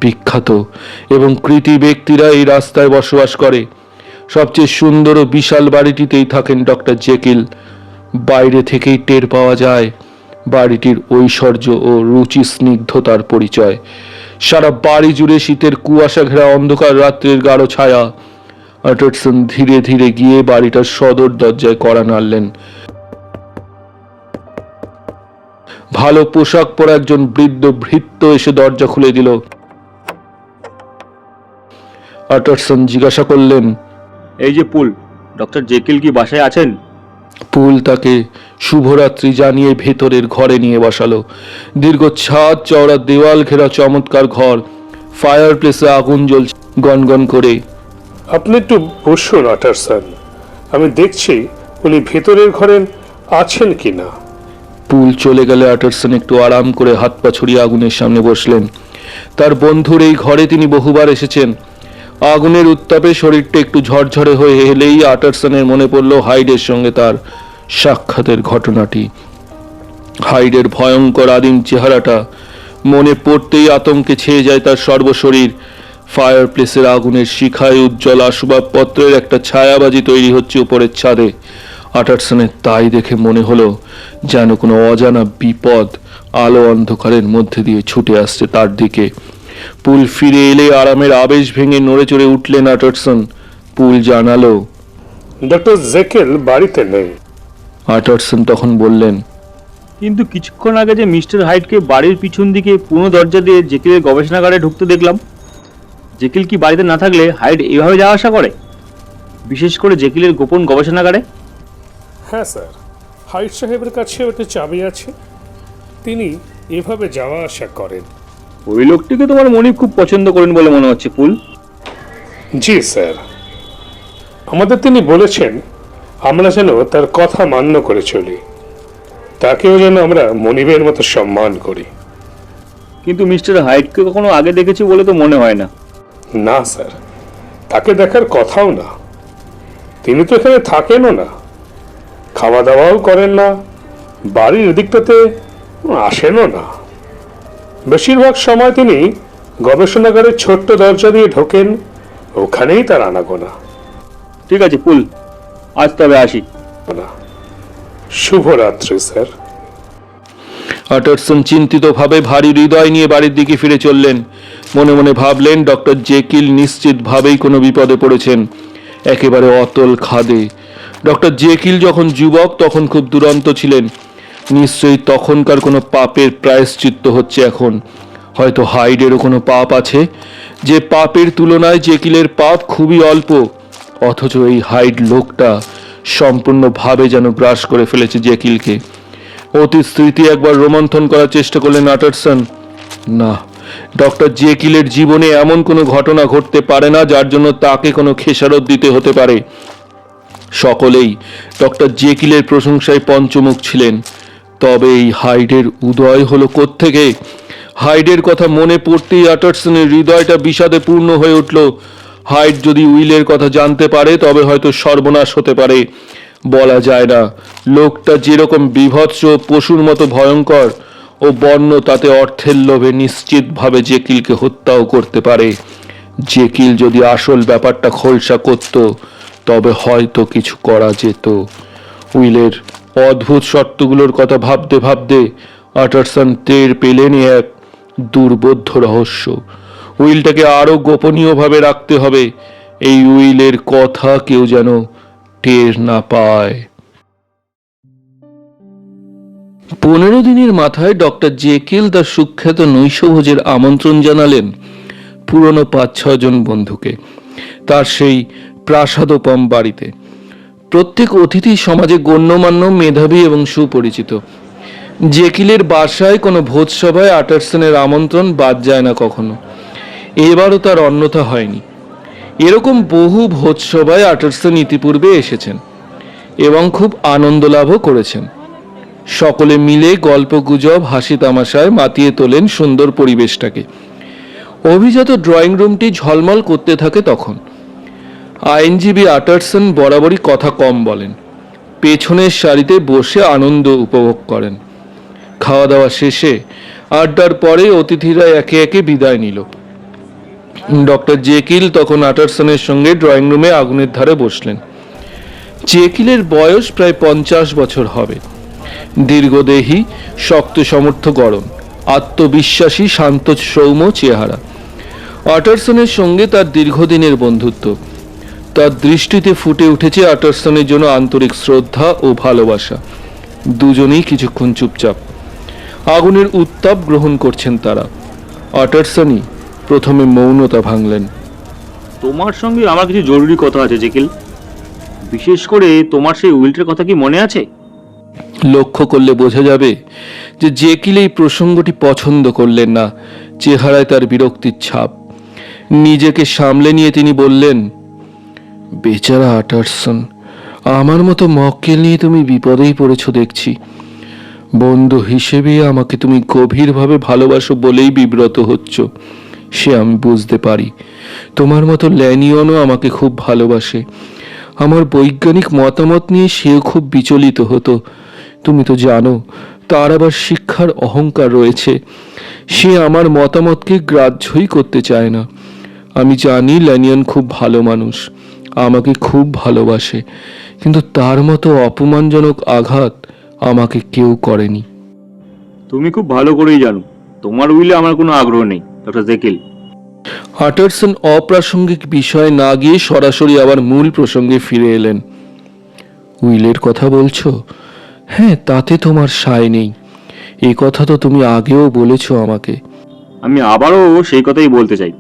বিখ্যাত এবং কৃতি ব্যক্তিরা এই রাস্তায় বসবাস করে। সবচেয়ে সুন্দর ও বিশাল বাড়িটিতেই থাকেন ডক্টর জেকিল। বাইরে থেকেই টের পাওয়া যায় বাড়িটির ঐশ্বর্য ও রুচি স্নিগ্ধতার পরিচয়। সারা বাড়ি জুড়ে শীতের কুয়াশা ঘেরা অন্ধকার রাত্রের গাঢ় ছায়া। আটারসন ধীরে ধীরে গিয়ে বাড়িটার সদর দরজায় কড়া নাড়লেন। ভালো পোশাক পরা একজন বৃদ্ধ ভৃত্য এসে দরজা খুলে দিল। আটারসন জিজ্ঞাসা করলেন, এই যে পুল, ডক্টর জেকিল কি বাসায় আছেন? পুল তাকে শুভরাত্রি জানিয়ে ভেতরের ঘরে নিয়ে বসালো। দীর্ঘ ছাদ, চওড়া দেওয়াল ঘেরা চমৎকার ঘর। ফায়ার প্লেসে আগুন জ্বলছে গনগন করে। আপনি একটু বসুন আটারসন, আমি দেখছি উনি ভেতরের ঘরে আছেন কিনা। পুল চলে গেলে আটারসন একটু আরাম করে হাত পা ছড়িয়ে আগুনের সামনে বসলেন। তার বন্ধুর এই ঘরে তিনি বহুবার এসেছেন। আগুনের উত্তাপে শরীরটা একটু ঝরঝরে হয়ে এলেই আটারসনের মনে পড়ল হাইডের সঙ্গে তার সাক্ষাতের ঘটনাটি। হাইডের ভয়ঙ্কর আদিম চেহারাটা মনে পড়তেই আতঙ্কে ছেয়ে যায় তার সর্বশরীর। ফায়ার প্লেসের আগুনের শিখায় উজ্জ্বল আসবাবপত্রের একটা ছায়াবাজি তৈরি হচ্ছে উপরের ছাদে। আটারসনের তাই দেখে মনে হলো যেন কোনো অজানা বিপদ আলো অন্ধকারের মধ্যে দিয়ে ছুটে আসছে তার দিকে। পুল ফিরে এলে আরামের আবেশ ভেঙে নড়ে চড়ে উঠলেন আটারসন। পুল জানালো, ডক্টর জেকেল বাড়িতে নেই। আটারসন তখন বললেন, কিন্তু কিছুক্ষণ আগে যে মিস্টার হাইডকে বাড়ির পিছন দিকে পুরনো দরজা দিয়ে জেকিলের গবেষণাগারে ঢুকতে দেখলাম। জেকিল কি বাড়িতে না থাকলে হাইড এভাবে যাওয়া আসা করে, বিশেষ করে জেকিলের গোপন গবেষণাগারে? হ্যাঁ স্যার, হাইট সাহেবের কাছে একটা চাবি আছে, তিনি এভাবে যাওয়া আসা করেন। ওই লোকটিকে তোমার মনিব খুব পছন্দ করেন বলে মনে হচ্ছে পুল। জি স্যার, আমাদের তিনি বলেছেন আমরা যেন তার কথা মান্য করে চলি, তাকেও যেন আমরা মনিবের মতো সম্মান করি। কিন্তু মিস্টার হাইডকে কখনো আগে দেখেছি বলে তো মনে হয় না। না স্যার, তাকে দেখার কথাও না। তিনি তো এখানে থাকেনও না, খাওয়া দাওয়াও করেন না, বাড়ির দিকটাতে আসেনও না। বেশিরভাগ সময় তিনি গবেষণাগারের ছোট্ট দরজা দিয়ে ঢোকেন, ওখানেই তার আনাগোনা। ঠিক আছে পুল, আজ তবে আসি। শুভরাত্রি স্যার। আটারসন চিন্তিতভাবে ভারী হৃদয় নিয়ে বাড়ির দিকে ফিরে চললেন। মনে মনে ভাবলেন ডক্টর জেকিল নিশ্চিতভাবেই কোনো বিপদে পড়েছেন, একেবারে অতল খাদে। ডক্টর জেকিল যখন যুবক তখন খুব দুরন্ত ছিলেন। নিশ্চয়ই তখনকার কোনো পাপের প্রায়শ্চিত্ত হচ্ছে এখন। হয়তো হাইডেরও কোনো পাপ আছে, যে পাপের তুলনায় জেকিলের পাপ খুবই অল্প। অথচ এই হাইড লোকটা সম্পূর্ণভাবে যেন গ্রাস করে ফেলেছে জেকিলকে। অতীত স্মৃতি একবার রোমন্থন করার চেষ্টা করলেন আটারসন। না, ডক্টর জেকিলের জীবনে এমন কোনো ঘটনা ঘটতে পারে না যার জন্য তাকে কোনো খেসারত দিতে হতে পারে। সকলেই ডক্টর জেকিলের প্রশংসায় পঞ্চমুখ ছিলেন। তবে এই হাইডের উদয় হলো কোত্থেকে? হাইডের কথা মনে পড়তেই আটারসনের হৃদয়টা বিষাদে পূর্ণ হয়ে উঠল। হাইড যদি উইলের কথা জানতে পারে তবে হয়তো সর্বনাশ হতে পারে। বলা যায় না, লোকটা যেরকম বিভৎস পশুর মতো ভয়ঙ্কর ও বন্য, তাতে অর্থের লোভে নিশ্চিতভাবে জেকিলকে হত্যাও করতে পারে। জেকিল যদি আসল ব্যাপারটা খোলসা করত তবে হয়তো কিছু করা যেত। উইলের অদ্ভুত শর্তগুলোর কথা ভাবতে ভাবতে আটারসন টের পেলেন এক দুর্বোধ্য রহস্য। উইলটাকে আরো গোপনীয়ভাবে রাখতে হবে। এই উইলের কথা কেউ যেন টের না পায়। 15 দিনের মাথায় ডক্টর জেকিল তার সুখ্যাত নৈশভোজের আমন্ত্রণ জানালেন পুরনো 5-6 জন বন্ধুকে তার সেই প্রাসাদোপম বাড়িতে। প্রত্যেক অতিথি সমাজে গণ্যমান্য, মেধাবী এবং সুপরিচিত। জেকিলের বাসায় কোনো ভোজসভায় আটারসনের আমন্ত্রণ বাদ যায় না কখনো। এবারও তার অন্যথা হয়নি। এরকম বহু ভোজসভায় আটারসন ইতিপূর্বে এসেছেন এবং খুব আনন্দ লাভও করেছেন। সকলে মিলে গল্পগুজব হাসি তামাশায় মাতিয়ে তোলেন সুন্দর পরিবেশটাকে। অভিজাত ড্রয়িং রুমটি ঝলমল করতে থাকে তখন। আইনজীবী আটারসন বরাবরই কথা কম বলেন, পেছনের সারিতে বসে আনন্দ উপভোগ করেন। খাওয়া দাওয়া শেষে আড্ডার পরে অতিথিরা একে একে বিদায় নিল। ডক্টর জেকিল তখন আটারসনের সঙ্গে ড্রয়িং রুমে আগুনের ধারে বসলেন। জেকিলের বয়স প্রায় 50 বছর হবে। দীর্ঘদেহী, শক্ত সমর্থ গড়ন, আত্মবিশ্বাসী, শান্ত সৌম্য চেহারা। আটারসনের সঙ্গে তার দীর্ঘদিনের বন্ধুত্ব। তার দৃষ্টিতে ফুটে উঠেছে আটারসনের জন্য আন্তরিক শ্রদ্ধা ও ভালোবাসা। দুজনেই কিছুক্ষণ চুপচাপ আগুনের উত্তাপ গ্রহণ করছেন তারা। আটারসনই প্রথমে মৌনতা ভাঙলেন। তোমার সঙ্গে আমার কিছু জরুরি কথা আছে জেকিল। বিশেষ করে তোমার সেই উইলটার কথা কি মনে আছে? লক্ষ্য করলে বোঝা যাবে যে জেকিল এই প্রসঙ্গটি পছন্দ করলেন না। চেহারায় তার বিরক্তির ছাপ। নিজেকে সামলে নিয়ে তিনি বললেন, বেচারা আটারসন, আমার মতো মক্কেল নিয়ে তুমি বিপদেই পড়েছ দেখছি। বন্ধু হিসেবে আমাকে তুমি গভীরভাবে ভালোবাসো বলেই বিব্রত হচ্ছ, সে আমি বুঝতে পারি। তোমার মতো ল্যানিয়নও আমাকে খুব ভালোবাসে। আমার বৈজ্ঞানিক মতামত নিয়ে সেও খুব বিচলিত হতো। তুমি তো জানো তার আবার শিক্ষার অহংকার রয়েছে। সে আমার মতামতকে গ্রাহ্যই করতে চায় না। আমি জানি ল্যানিয়ন খুব ভালো মানুষ, আমাকে খুব ভালোবাসে, কিন্তু তার মতো অপমানজনক আঘাত আমাকে কেউ করেনি। তুমি খুব ভালো করেই জানো তোমার উইলে আমার কোনো আগ্রহ নেই ডক্টর জেকিল। আটারসন অপ্রাসঙ্গিক বিষয়ে না গিয়ে সরাসরি আবার মূল প্রসঙ্গে ফিরে এলেন। উইলের কথা বলছো? হ্যাঁ, তাতে তোমার সায় নেই। এই কথা তো তুমি আগেও বলেছো আমাকে। আমি আবারও সেই কথাই বলতে চাই।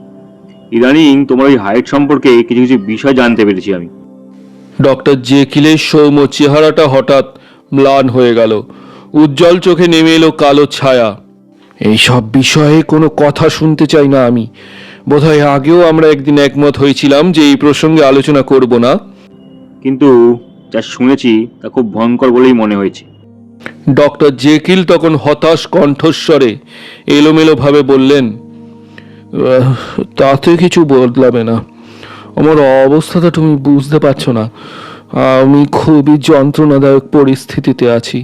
ইদানিং তোমার ওই হাইট সম্পর্কে কিছু কিছু বিষয় জানতে পেরেছি আমি। ডক্টর জেকিলের সৌম্য চেহারাটা হঠাৎ ম্লান হয়ে গেল। উজ্জ্বল চোখে নেমে এলো কালো ছায়া। এইসব বিষয়ে কোনো কথা শুনতে চাই না আমি। বোধহয় আগেও আমরা একদিন একমত হয়েছিলাম যে এই প্রসঙ্গে আলোচনা করব না। কিন্তু যা শুনেছি তা খুব ভয়ঙ্কর বলেই মনে হয়েছে। ডক্টর জেকিল তখন হতাশ কণ্ঠস্বরে এলোমেলোভাবে বললেন, তাতে কিছু বদলাবে না। আমার অবস্থাটা তুমি বুঝতে পারছো না। আমি খুবই যন্ত্রণাদায়ক পরিস্থিতিতে আছি।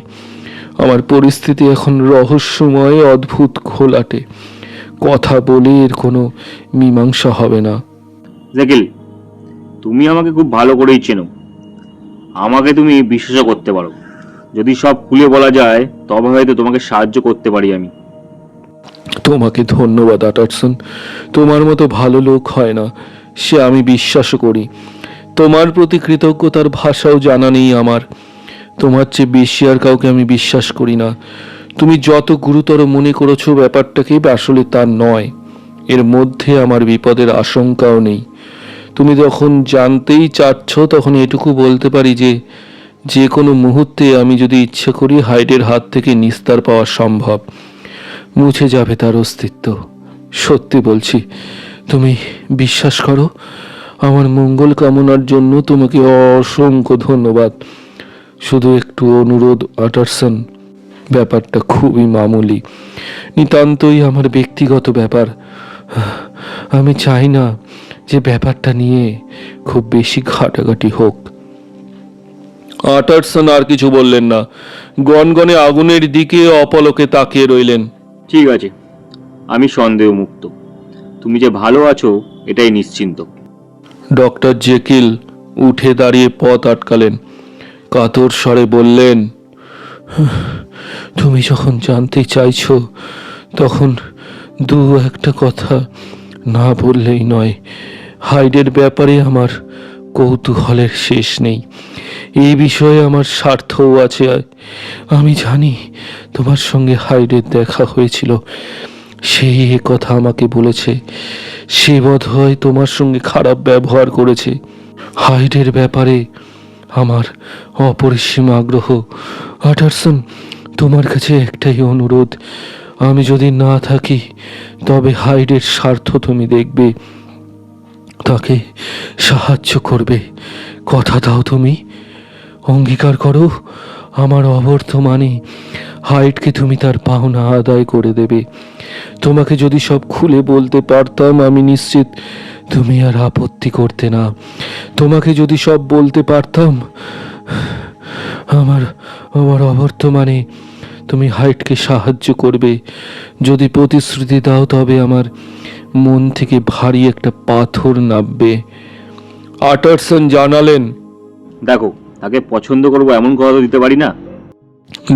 আমার পরিস্থিতি এখন রহস্যময়, অদ্ভুত, ঘোলাটে। কথা বলে এর কোনো মীমাংসা হবে না। জেকিল, তুমি আমাকে খুব ভালো করেই চেনো। আমাকে তুমি বিশ্বাসও করতে পারো। যদি সব খুলে বলা যায় তবে হয়তো তোমাকে সাহায্য করতে পারি আমি। তোমাকে ধন্যবাদ আটারসন। তোমার মতো ভালো লোক হয় না, সে আমি বিশ্বাসও করি। তোমার প্রতি কৃতজ্ঞতার ভাষাও জানা নেই আমার। তোমার চেয়ে বেশি আর কাউকে আমি বিশ্বাস করি না। তুমি যত গুরুতর মনে করেছো ব্যাপারটাকে, আসলে তা নয়। এর মধ্যে আমার বিপদের আশঙ্কাও নেই। তুমি যখন জানতেই চাচ্ছ তখন এটুকু বলতে পারি যে যে কোনো মুহূর্তে আমি যদি ইচ্ছে করি হাইডের হাত থেকে নিস্তার পাওয়া সম্ভব। মুছে যাবে তার অস্তিত্ব। সত্যি বলছি, তুমি বিশ্বাস করো। আমার মঙ্গল কামনার জন্য তোমাকে অসংখ্য ধন্যবাদ। শুধু একটু অনুরোধ আটারসন, ব্যাপারটা খুবই মামুলি, নিতান্তই আমার ব্যক্তিগত ব্যাপার। আমি চাই না যে ব্যাপারটা নিয়ে খুব বেশি ঘাটাঘাটি হোক। আটারসন আর কিছু বললেন না। গনগনে আগুনের দিকে অপলকে তাকিয়ে রইলেন। ঠিক আছে, আমি সন্দেহমুক্ত। তুমি যে ভালো আছো এটাই নিশ্চিন্ত। ডক্টর জেকিল উঠে দাঁড়িয়ে পথ আটকালেন। কাতর স্বরে বললেন, তুমি যখন জানতে চাইছো তখন দু একটা কথা না বললেই নয়। হাইডের ব্যাপারে আমার কৌতূহলের শেষ নেই। এই বিষয়ে আমার স্বার্থও আছে। আমি জানি তোমার সঙ্গে হাইডের দেখা হয়েছিল। সেই এ কথা আমাকে বলেছে। সে বোধহয় তোমার সঙ্গে খারাপ ব্যবহার করেছে। হাইডের ব্যাপারে আমার অপরিসীম আগ্রহ। আটারসন, তোমার কাছে একটাই অনুরোধ, আমি যদি না থাকি তবে হাইডের স্বার্থ তুমি দেখবে। তাকে সাহায্য করবে। কথা দাও তুমি, অঙ্গীকার করো আমার অবর্তমানে হাইটকে তুমি তার পাওনা আদায় করে দেবে। তোমাকে যদি সব খুলে বলতে পারতাম আমি নিশ্চিত তুমি আর আপত্তি করতে না। তোমাকে যদি সব বলতে পারতাম, আমার আমার অবর্তমানে তুমি হাইটকে সাহায্য করবে। যদি প্রতিশ্রুতি দাও তবে আমার মন থেকে ভারী একটা পাথর নামবে। আটারসন জানালেন। দেখো, তাকে পছন্দ করবো এমন কথা তো দিতে পারি না।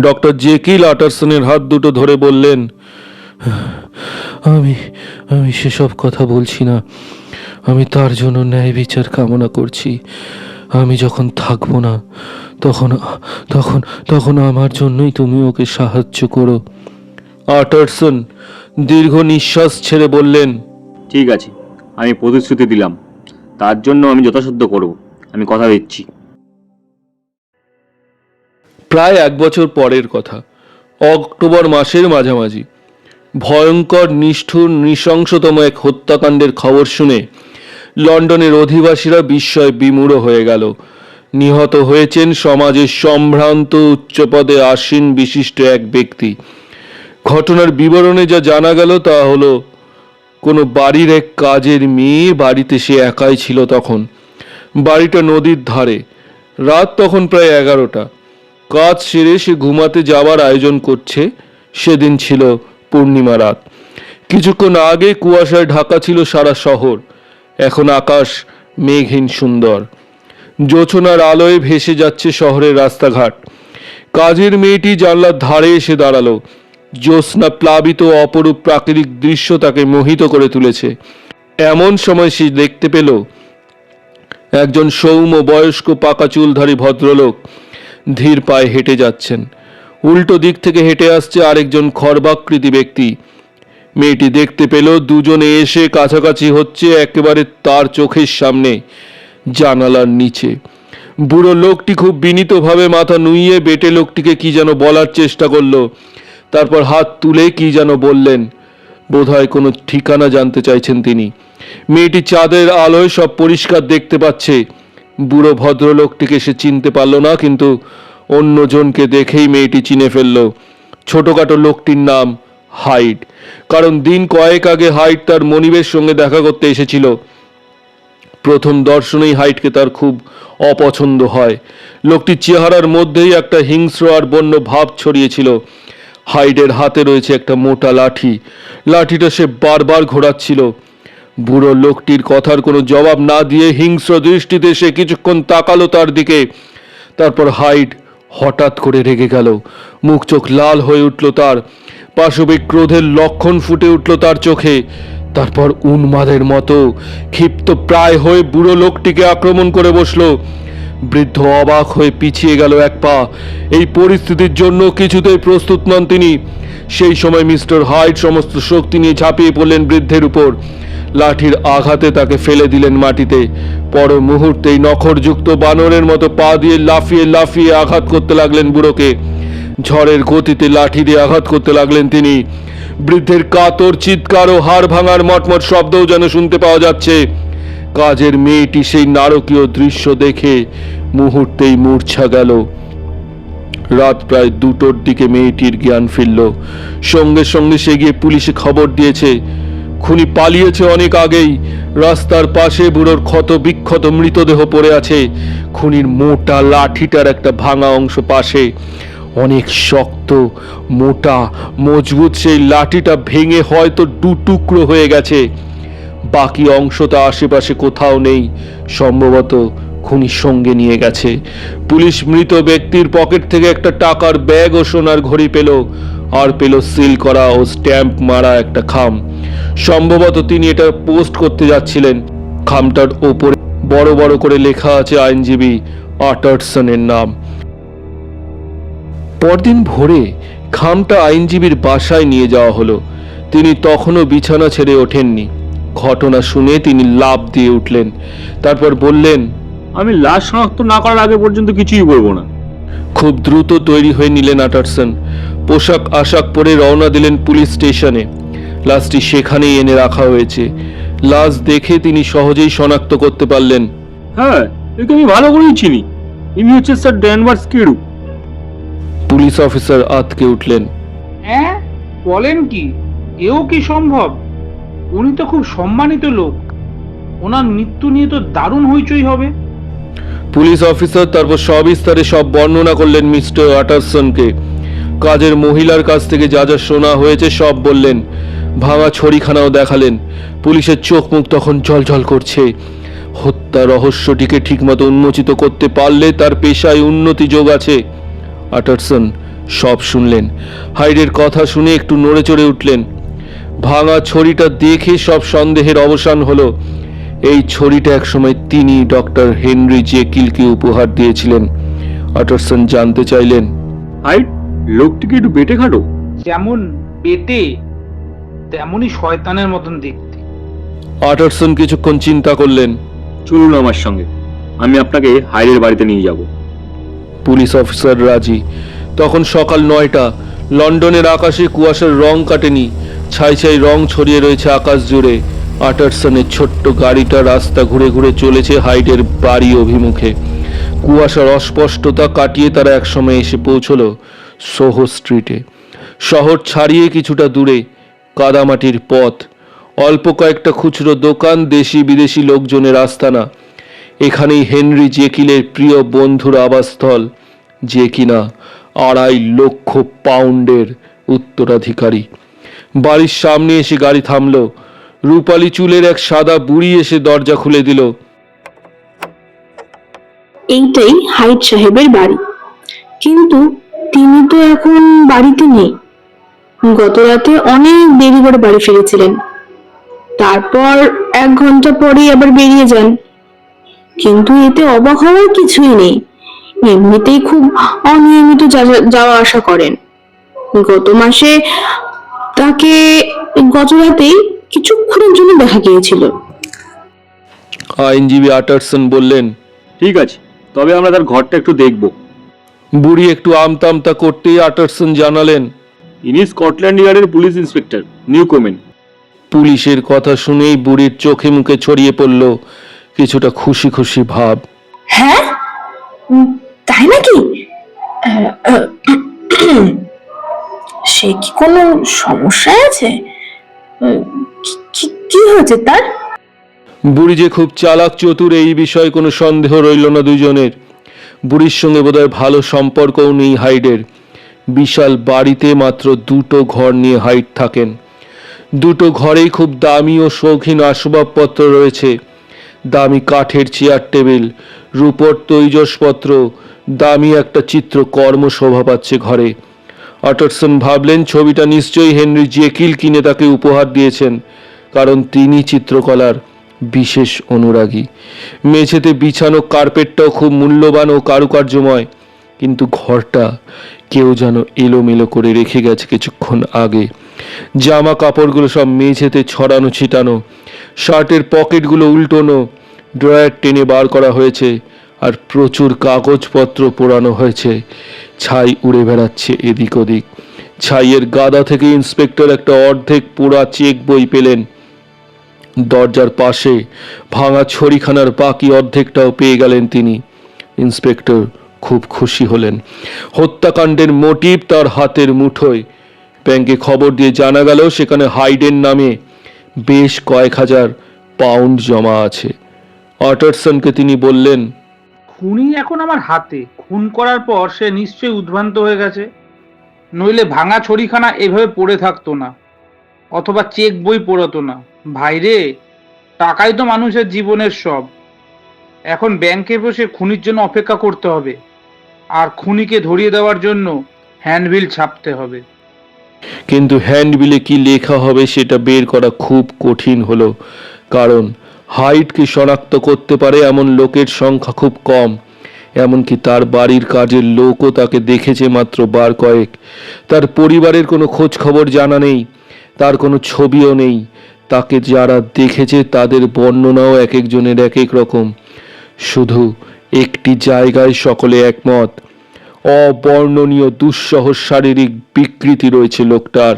ডক্টর জেকিল আটারসনের হাত দুটো ধরে বললেন, আমি আমি সেসব কথা বলছি না। আমি তার জন্য ন্যায় বিচার কামনা করছি। আমি যখন থাকবো না তখন তখন তখন আমার জন্যই তুমি ওকে সাহায্য করো। আটারসন দীর্ঘ নিঃশ্বাস ছেড়ে বললেন, ঠিক আছে, আমি প্রতিশ্রুতি দিলাম, তার জন্য আমি যথাসাধ্য করব, আমি কথা দিচ্ছি। প্রায় 1 বছর পরের কথা, অক্টোবর মাসের মাঝামাঝি। ভয়ঙ্কর, নিষ্ঠুর, নৃশংসতম এক হত্যাকাণ্ডের খবর শুনে লন্ডনের অধিবাসীরা বিস্ময়ে বিমূঢ় হয়ে গেল। নিহত হয়েছেন সমাজের সম্ভ্রান্ত উচ্চপদে আসীন বিশিষ্ট এক ব্যক্তি। ঘটনার বিবরণে যা জানা গেল তা হলো, কোনো বাড়ির এক কাজের মেয়ে, বাড়িতে সে একাই ছিল তখন। বাড়িটা নদীর ধারে। রাত তখন প্রায় 11টা। কাজ সেরে সে ঘুমাতে যাওয়ার আয়োজন করছে। সেদিন ছিল পূর্ণিমা রাত। কিছুক্ষণ আগে কুয়াশায় ঢাকা ছিল সারা শহর। এখন আকাশ মেঘহীন সুন্দর। জোছনার আলোয় ভেসে যাচ্ছে শহরের রাস্তাঘাট। কাজের মেয়েটি জানলার ধারে এসে দাঁড়ালো। জ্যোৎস্না প্লাবিত অপরূপ প্রাকৃতিক দৃশ্য তাকে মোহিত করে তুলেছে। এমন সময় সে দেখতে পেল একজন সৌম্য বয়স্ক পাকা চুলধারী ভদ্রলোক ধীর পায়ে হেঁটে যাচ্ছেন। উল্টো দিক থেকে হেঁটে আসছে আরেকজন খর্বাকৃতি ব্যক্তি। মেয়েটি দেখতে পেল দুজনে এসে কাছাকাছি হচ্ছে একেবারে তার চোখের সামনে, জানালার নিচে। বুড়ো লোকটি খুব বিনীতভাবে মাথা নুইয়ে বেটে লোকটিকে কি যেন বলার চেষ্টা করলো। তারপর হাত তুলে কি যেন বললেন। বোধহয় কোনো ঠিকানা জানতে চাইছেন তিনি। মেয়েটি চাঁদের আলোয় সব পরিষ্কার দেখতে পাচ্ছে। বুড়ো ভদ্রলোকটিকে সে চিনতে পারল না, কিন্তু অন্যজনকে দেখেই মেয়েটি চিনে ফেলল। ছোটখাটো লোকটির নাম হাইড। কারণ দিন কয়েক আগে হাইড তার মনিবের সঙ্গে দেখা করতে এসেছিল। প্রথম দর্শনেই হাইডকে তার খুব অপছন্দ হয়। লোকটির চেহারার মধ্যেই একটা হিংস্র আর বন্য ভাব ছড়িয়েছিল। হাইডের হাতে রয়েছে একটা মোটা লাঠি। লাঠিটা সে বারবার ঘোরাচ্ছিল। বুড়ো লোকটির কথার কোনো জবাব না দিয়ে হিংস্র দৃষ্টিতে সে কিছুক্ষণ তাকালো তার দিকে। তারপর হাইড হঠাৎ করে রেগে গেল। মুখ চোখ লাল হয়ে উঠল তার। পাশবিক ক্রোধের লক্ষণ ফুটে উঠল তার চোখে। তারপর উন্মাদের মতো ক্ষিপ্ত প্রায় হয়ে বুড়ো লোকটিকে আক্রমণ করে বসলো। বৃদ্ধ অবাক হয়ে পিছিয়ে গেল এক পা। এই পরিস্থিতির জন্য কিছুতেই প্রস্তুত নন তিনি। সেই সময় মিস্টার হাইড সমস্ত শক্তি নিয়ে ঝাঁপিয়ে পড়লেন বৃদ্ধের উপর। লাঠির আঘাতে তাকে ফেলে দিলেন মাটিতে। পর মুহূর্তেই নখরযুক্ত বানরের মতো পা দিয়ে লাফিয়ে লাফিয়ে আঘাত করতে লাগলেন বুড়োকে। ঝড়ের গতিতে লাঠি দিয়ে আঘাত করতে লাগলেন তিনি। বৃদ্ধের কাতর চিৎকার ও হাড় ভাঙার মটমট শব্দও যেন শুনতে পাওয়া যাচ্ছে। কাজের মেয়েটি সেই নারকীয় দৃশ্য দেখে মুহূর্তেই মূর্ছা গেল। রাত প্রায় 2টোর দিকে মেয়েটির জ্ঞান ফিরল। সঙ্গে সঙ্গে সে গিয়ে পুলিশে খবর দিয়েছে। খুনি পালিয়েছে অনেক আগেই। রাস্তার পাশে বুড়োর ক্ষত বিক্ষত মৃতদেহ পড়ে আছে। খুনির মোটা লাঠিটার একটা ভাঙা অংশ পাশে। অনেক শক্ত, মোটা, মজবুত সেই লাঠিটা ভেঙে হয়তো 2 টুকরো হয়ে গেছে। বাকি অংশটা আশেপাশে কোথাও নেই। সম্ভবত খুনি সঙ্গে নিয়ে গেছে। পুলিশ মৃত ব্যক্তির পকেট থেকে একটা টাকার ব্যাগ ও সোনার ঘড়ি পেল, আর পেল সিল করা ও স্ট্যাম্প মারা একটা খাম। সম্ভবত তিনি এটা পোস্ট করতে যাচ্ছিলেন। খামটার ওপরে বড় বড় করে লেখা আছে আইনজীবী আটারসনের নাম। পরদিন ভোরে খামটা আইনজীবীর বাসায় নিয়ে যাওয়া হলো। তিনি তখনও বিছানা ছেড়ে ওঠেননি। ঘটনা শুনে তিনি লাফ দিয়ে উঠলেন। তারপর বললেন, আমি লাশ শনাক্ত না করার আগে পর্যন্ত কিছুই বলবো না। খুব দ্রুত তৈরি হয়ে নিলেন আটারসন। পোশাক আশাক পরে রওনা দিলেন পুলিশ স্টেশনে। লাশটি সেখানেই এনে রাখা হয়েছে। লাশ দেখে তিনি সহজেই শনাক্ত করতে পারলেন। হ্যাঁ, একে আমি ভালো করেই চিনি। ইনি হচ্ছে স্যার ড্যানভার্স কিডু। পুলিশ অফিসার আঁতকে উঠলেন। হ্যাঁ, বলেন কি? এও কি সম্ভব? উনি তো খুব সম্মানিত লোক, ওনার মৃত্যু নিয়ে তো দারুণ হইচই হবে। পুলিশ অফিসার তারপর সবিস্তারে সব বর্ণনা করলেন মিস্টার অ্যাটারসনকে। কাজের মহিলার কাছ থেকে যা যা শোনা হয়েছে সব বললেন। ভাঙা ছড়িখানাও দেখালেন। পুলিশের চোখ মুখ তখন ঝলঝল করছে। হত্যা রহস্যটিকে ঠিকমতো উন্মোচিত করতে পারলে তার পেশায় উন্নতি যোগ আছে। অ্যাটারসন সব শুনলেন। হাইডের কথা শুনে একটু নড়ে চড়ে উঠলেন। ভাঙা ছড়িটা দেখে সব সন্দেহের অবসান হলো। এই ছড়িটা একসময় তিনি ডক্টর হেনরি জেকিলকে উপহার দিয়েছিলেন। অ্যাটারসন জানতে চাইলেন, হাইট, লোকটিকে একটু বেটে খাটো। যেমন পেটে তেমনই শয়তানের মতন দেখতে। অ্যাটারসন কিছুক্ষণ চিন্তা করলেন। চলুন আমার সঙ্গে, আমি আপনাকে হাইডের বাড়িতে নিয়ে যাব। পুলিশ অফিসার রাজি। তখন সকাল 9টা। লন্ডনের আকাশে কুয়াশার রং কাটেনি, ছাই ছাই রং ছড়িয়ে রয়েছে আকাশ জুড়ে। অ্যাটারসনের ছোট্ট গাড়িটা রাস্তা ঘুরে ঘুরে চলেছে হাইডের বাড়ি অভিমুখে। কুয়াশার অস্পষ্টতা কাটিয়ে তারা একসময় এসে পৌঁছলো সোহো স্ট্রিটে। শহর ছাড়িয়ে কিছুটা দূরে কাদামাটির পথ, অল্প কয়েকটা খুচরো দোকান, দেশি বিদেশি লোকজনের আস্তানা। এখানেই হেনরি জেকিলের প্রিয় বন্ধুর আবাসস্থল, যে কিনা 2.5 লক্ষ পাউন্ডের উত্তরাধিকারী। বাড়ির সামনে এসে গাড়ি থামলো। রূপালী চুলের এক সাদা বুড়ি এসে দরজা খুলে দিল। এইটাই হাইট সাহেবের বাড়ি, কিন্তু তিনি তো এখন বাড়িতে নেই। গত রাতে অনেক দেরি করে বাড়ি ফিরেছিলেন, তারপর 1 ঘন্টা পরেই আবার বেরিয়ে যান। কিন্তু এতে অবাক হওয়ার কিছুই নেই, এমনিতেই খুব অনিয়মিত যাওয়া আসা করেন। গত মাসে তাকে গত রাতেই কিছুক্ষণের জন্য দেখা গিয়েছিল। আইনজীবী অ্যাটারসন বললেন, ঠিক আছে, তবে আমরা তার ঘরটা একটু দেখব। বুড়ি একটু আমতামতা করতেই অ্যাটারসন জানালেন, ইনি স্কটল্যান্ড ইয়ার্ডের পুলিশ ইন্সপেক্টর নিউকোমেন। পুলিশের কথা শুনেই বুড়ির চোখে মুখে ছড়িয়ে পড়ল কিছুটা খুশি খুশি ভাব। হ্যাঁ, তাই নাকি? সে কি কোনো সমস্যায় আছে? কি হয়েছে তার? বুড়ি যে খুব চালাক চতুর এই বিষয়ে কোনো সন্দেহ রইল না দুজনের। বুড়ির সঙ্গে বোধহয় ভালো সম্পর্কও নেই হাইডের। বিশাল বাড়িতে মাত্র 2টো ঘর নিয়ে হাইড থাকেন। 2টো ঘরেই খুব দামি ও শৌখিন আসবাবপত্র রয়েছে। দামি কাঠের চেয়ার টেবিল, রূপোর তৈজসপত্র, দামি একটা চিত্রকর্ম শোভা পাচ্ছে ঘরে। অ্যাটারসন ভাবলেন ছবিটা নিশ্চয়ই হেনরি জেকিল কিনে তাকে উপহার দিয়েছেন, কারণ তিনি চিত্রকলার বিশেষ অনুরাগী। মেঝেতে বিছানো কার্পেটটাও খুব মূল্যবান ও কারুকার্যময়, কিন্তু ঘরটা কেউ যেন এলোমেলো করে রেখে গেছে কিছুক্ষণ আগে। জামা কাপড়গুলো সব মেঝেতে ছড়ানো ছিটানো, শার্টের পকেটগুলো উল্টোনো, ড্রয়ার টেনে বার করা হয়েছে, আর প্রচুর কাগজপত্র পোড়ানো হয়েছে। ছাই উড়ে বেড়াচ্ছে এদিক ওদিক। ছাইয়ের গাদা থেকে ইন্সপেক্টর একটা অর্ধেক পোড়া চেক বই পেলেন। দরজার পাশে ভাঙা ছড়িখানার বাকি অর্ধেকটাও পেয়ে গেলেন তিনি। ইন্সপেক্টর খুব খুশি হলেন। হত্যাকাণ্ডের মোটিভ তার হাতের মুঠোয়। ব্যাংকে খবর দিয়ে জানা গেল সেখানে হাইডের নামে বেশ কয়েক হাজার পাউন্ড জমা আছে। অ্যাটারসনকে তিনি বললেন, খুনি এখন আমার হাতে। খুন করার পর সে নিশ্চয়ই উদ্ভ্রান্ত হয়ে গেছে, নইলে ভাঙা ছড়িখানা এভাবে পড়ে থাকতো না, অথবা চেক বই পড়াতো না। ভাইরে, টাকাই তো মানুষের জীবনের সব। এখন ব্যাংকে বসে খুনির জন্য অপেক্ষা করতে হবে, আর খুনিকে ধরিয়ে দেওয়ার জন্য হ্যান্ডবিল ছাপতে হবে। কিন্তু হ্যান্ডবিলে কি লেখা হবে সেটা বের করা খুব কঠিন হলো, কারণ হাইডকে শনাক্ত করতে পারে এমন লোকের সংখ্যা খুব কম। এমনকি তার বাড়ির কাজের লোকও তাকে দেখেছে মাত্র বার কয়েক। তার পরিবারের কোনো খোঁজ খবর জানা নেই, তার কোনো ছবিও নেই। তাকে যারা দেখেছে তাদের বর্ণনাও এক একজনের এক এক রকম। শুধু একটি জায়গায় সকলে একমত, অবর্ণনীয় দুঃসহ শারীরিক বিকৃতি রয়েছে লোকটার।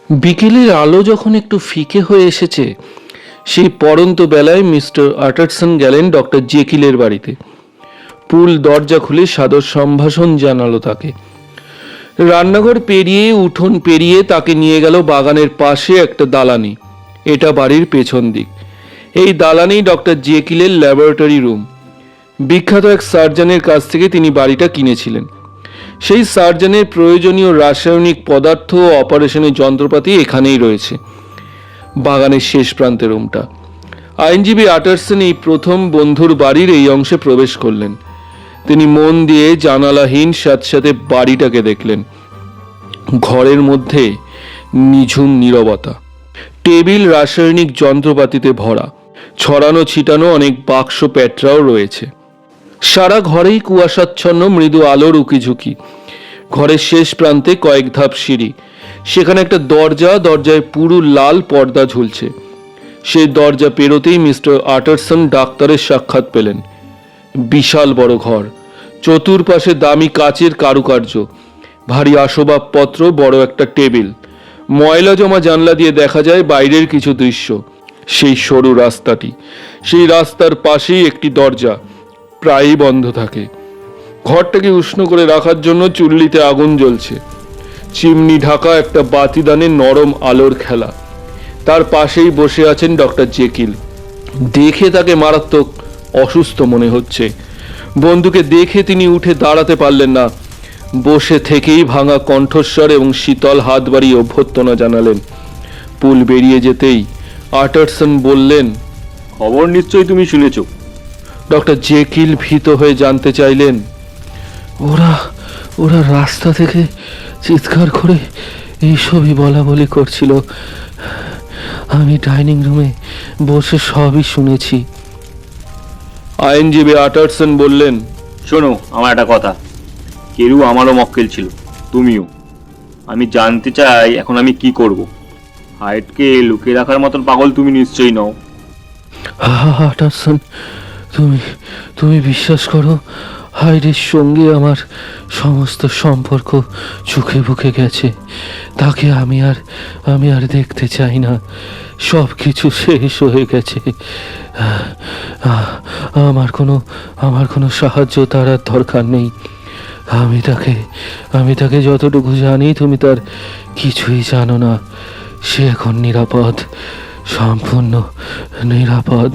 বিকেলের আলো যখন একটু ফিকে হয়ে এসেছে, সেই পড়ন্ত বেলায় মিস্টার আটারসন গেলেন ডক্টর জেকিলের বাড়িতে। পুল দরজা খুলে সাদর সম্ভাষণ জানালো তাকে। রান্নাঘর পেরিয়ে উঠোন পেরিয়ে তাকে নিয়ে গেল বাগানের পাশে একটা দালানি। এটা বাড়ির পেছন দিক। এই দালানেই ডক্টর জেকিলের ল্যাবরেটরি রুম। বিখ্যাত এক সার্জনের কাছ থেকে তিনি বাড়িটা কিনেছিলেন। সেই সার্জনের প্রয়োজনীয় রাসায়নিক পদার্থ ও অপারেশনের যন্ত্রপাতি এখানেই রয়েছে। বাগানের শেষ প্রান্তে রুমটা। আইনজীবী আটারসন এই প্রথম বন্ধুর বাড়ির এই অংশে প্রবেশ করলেন। তিনি মন দিয়ে জানালাহীন স্যাঁতস্যাঁতে বাড়িটাকে দেখলেন। ঘরের মধ্যে নিঝুম নীরবতা। টেবিল রাসায়নিক যন্ত্রপাতিতে ভরা, ছড়ানো ছিটানো অনেক বাক্স প্যাটরাও রয়েছে। সারা ঘরেই কুয়াশাচ্ছন্ন মৃদু আলোর উকিঝুঁকি। ঘরের শেষ প্রান্তে কয়েক ধাপ সিঁড়ি। সেখানে একটা দরজা, দরজায় পুরো লাল পর্দা ঝুলছে। সেই দরজা পেরোতেই মিস্টার আটারসন ডাক্তারের সাক্ষাৎ পেলেন। বিশাল বড় ঘর, চতুর্পাশে দামি কাচের কারুকার্য, ভারী আসবাবপত্র, বড় একটা টেবিল। ময়লা জমা জানলা দিয়ে দেখা যায় বাইরের কিছু দৃশ্য। সেই সরু রাস্তাটি, সেই রাস্তার পাশেই একটি দরজা, প্রায়ই বন্ধ থাকে। ঘরটাকে উষ্ণ করে রাখার জন্য চুল্লিতে আগুন জ্বলছে। চিমনি ঢাকা একটা বাতিদানে নরম আলোর খেলা। তার পাশেই বসে আছেন ডক্টর জেকিল। দেখে তাকে মারাত্মক অসুস্থ মনে হচ্ছে। বন্ধুকে দেখে তিনি উঠে দাঁড়াতে পারলেন না। বসে থেকেই ভাঙা কণ্ঠস্বর এবং শীতল হাত বাড়িয়ে অভ্যর্থনা জানালেন। পুল বেরিয়ে যেতেই আটারসন বললেন, খবর নিশ্চয়ই তুমি শুনেছো। ডক্টর জেকিল ভীত হয়ে জানতে চাইলেন, ওরা ওরা রাস্তা থেকে চিৎকার করে এইসবই বলা বলি করছিল। আমি ডাইনিং রুমে বসে সবই শুনেছি। আইনজীবী আটারসন বললেন, শোনো, আমার একটা কথা। কেরু আমারও মক্কেল ছিল, তুমিও। আমি জানতে চাই এখন আমি কি করব। হাইটকে লুকিয়ে রাখার মতন পাগল তুমি নিশ্চয়ই নও। আটারসন, তুমি তুমি বিশ্বাস করো, হাইডের সঙ্গে আমার সমস্ত সম্পর্ক চোখে বুকে গেছে। তাকে আমি আর দেখতে চাই না। সব কিছু শেষ হয়ে গেছে। আমার কোনো সাহায্য তার আর দরকার নেই। আমি তাকে যতটুকু জানি তুমি তার কিছুই জানো না। সে এখন নিরাপদ, সম্পূর্ণ নিরাপদ।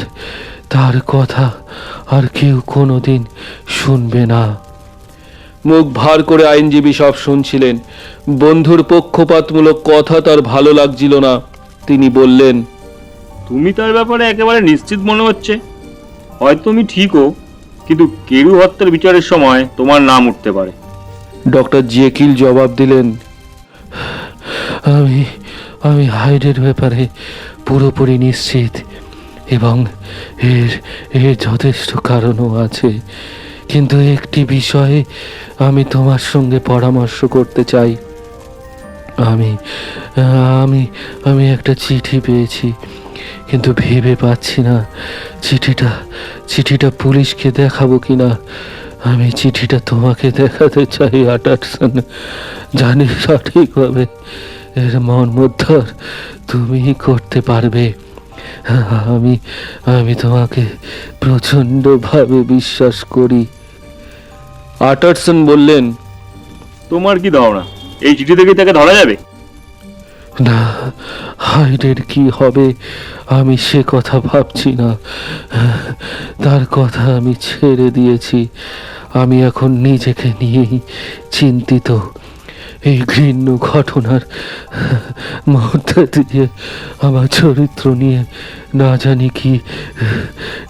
তার কথা আর কেউ কোনোদিন শুনবে না। মুখ ভার করে আইনজীবী সব শুনছিলেন। বন্ধুর পক্ষপাতমূলক কথা তার ভালো লাগছিল না। তিনি বললেন, তুমি তার ব্যাপারে একেবারে নিশ্চিত মনে হচ্ছে। হয়তো তুমি ঠিকও, কিন্তু কেরু হত্যার বিচারের সময় তোমার নাম উঠতে পারে। ডক্টর জেকিল জবাব দিলেন, আমি হাইডের ব্যাপারে পুরোপুরি নিশ্চিত, এবং এর যথেষ্ট কারণও আছে। কিন্তু একটি বিষয়ে আমি তোমার সঙ্গে পরামর্শ করতে চাই। আমি একটা চিঠি পেয়েছি, কিন্তু ভেবে পাচ্ছি না চিঠিটা পুলিশকে দেখাবো কিনা। আমি চিঠিটা তোমাকে দেখাতে চাই আটারসন। জানি সঠিকভাবে এর মর্মোদ্ধার তুমিই করতে পারবে। আমি তোমাকে প্রচণ্ডভাবে বিশ্বাস করি। আটারসন বললেন, তোমার কি ধারণা এই চিঠি থেকে তাকে ধরা যাবে? না, হাইডের কি হবে আমি সে কথা ভাবছি না। তার কথা আমি ছেড়ে দিয়েছি। আমি এখন নিজেকে নিয়েই চিন্তিত। এই ঘৃণ্য ঘটনার মধ্যে দিয়ে আমার চরিত্র নিয়ে না জানি কি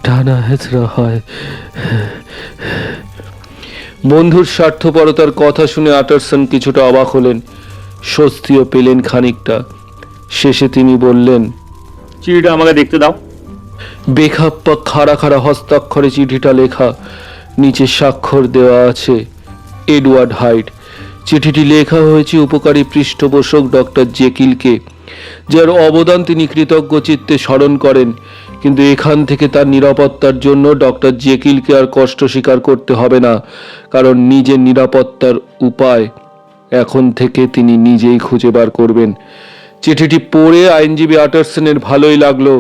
টানা হেঁচড়া হয়। বন্ধুর স্বার্থপরতার কথা শুনে আটারসন কিছুটা অবাক হলেন, স্বস্তিও পেলেন খানিকটা। শেষে তিনি বললেন, চিঠিটা আমাকে দেখতে দাও। বেখাপ্পা খাড়া খাড়া হস্তাক্ষরে চিঠিটা লেখা। নিচে স্বাক্ষর দেওয়া আছে এডওয়ার্ড হাইড। চিঠিটি লেখা হয়েছে উপকারী পৃষ্ঠপোষক ডক্টর জেকিলকে, যার অবদান তিনি কৃতজ্ঞ চিত্তে স্মরণ করেন। কিন্তু এখান থেকে তার নিরাপত্তার জন্য ডক্টর জেকিলকে আর কষ্ট স্বীকার করতে হবে না, কারণ নিজের নিরাপত্তার উপায় এখন থেকে তিনি নিজেই খুঁজে বার করবেন। চিঠিটি পড়ে আইনজীবী আটারসনের ভালোই লাগলো।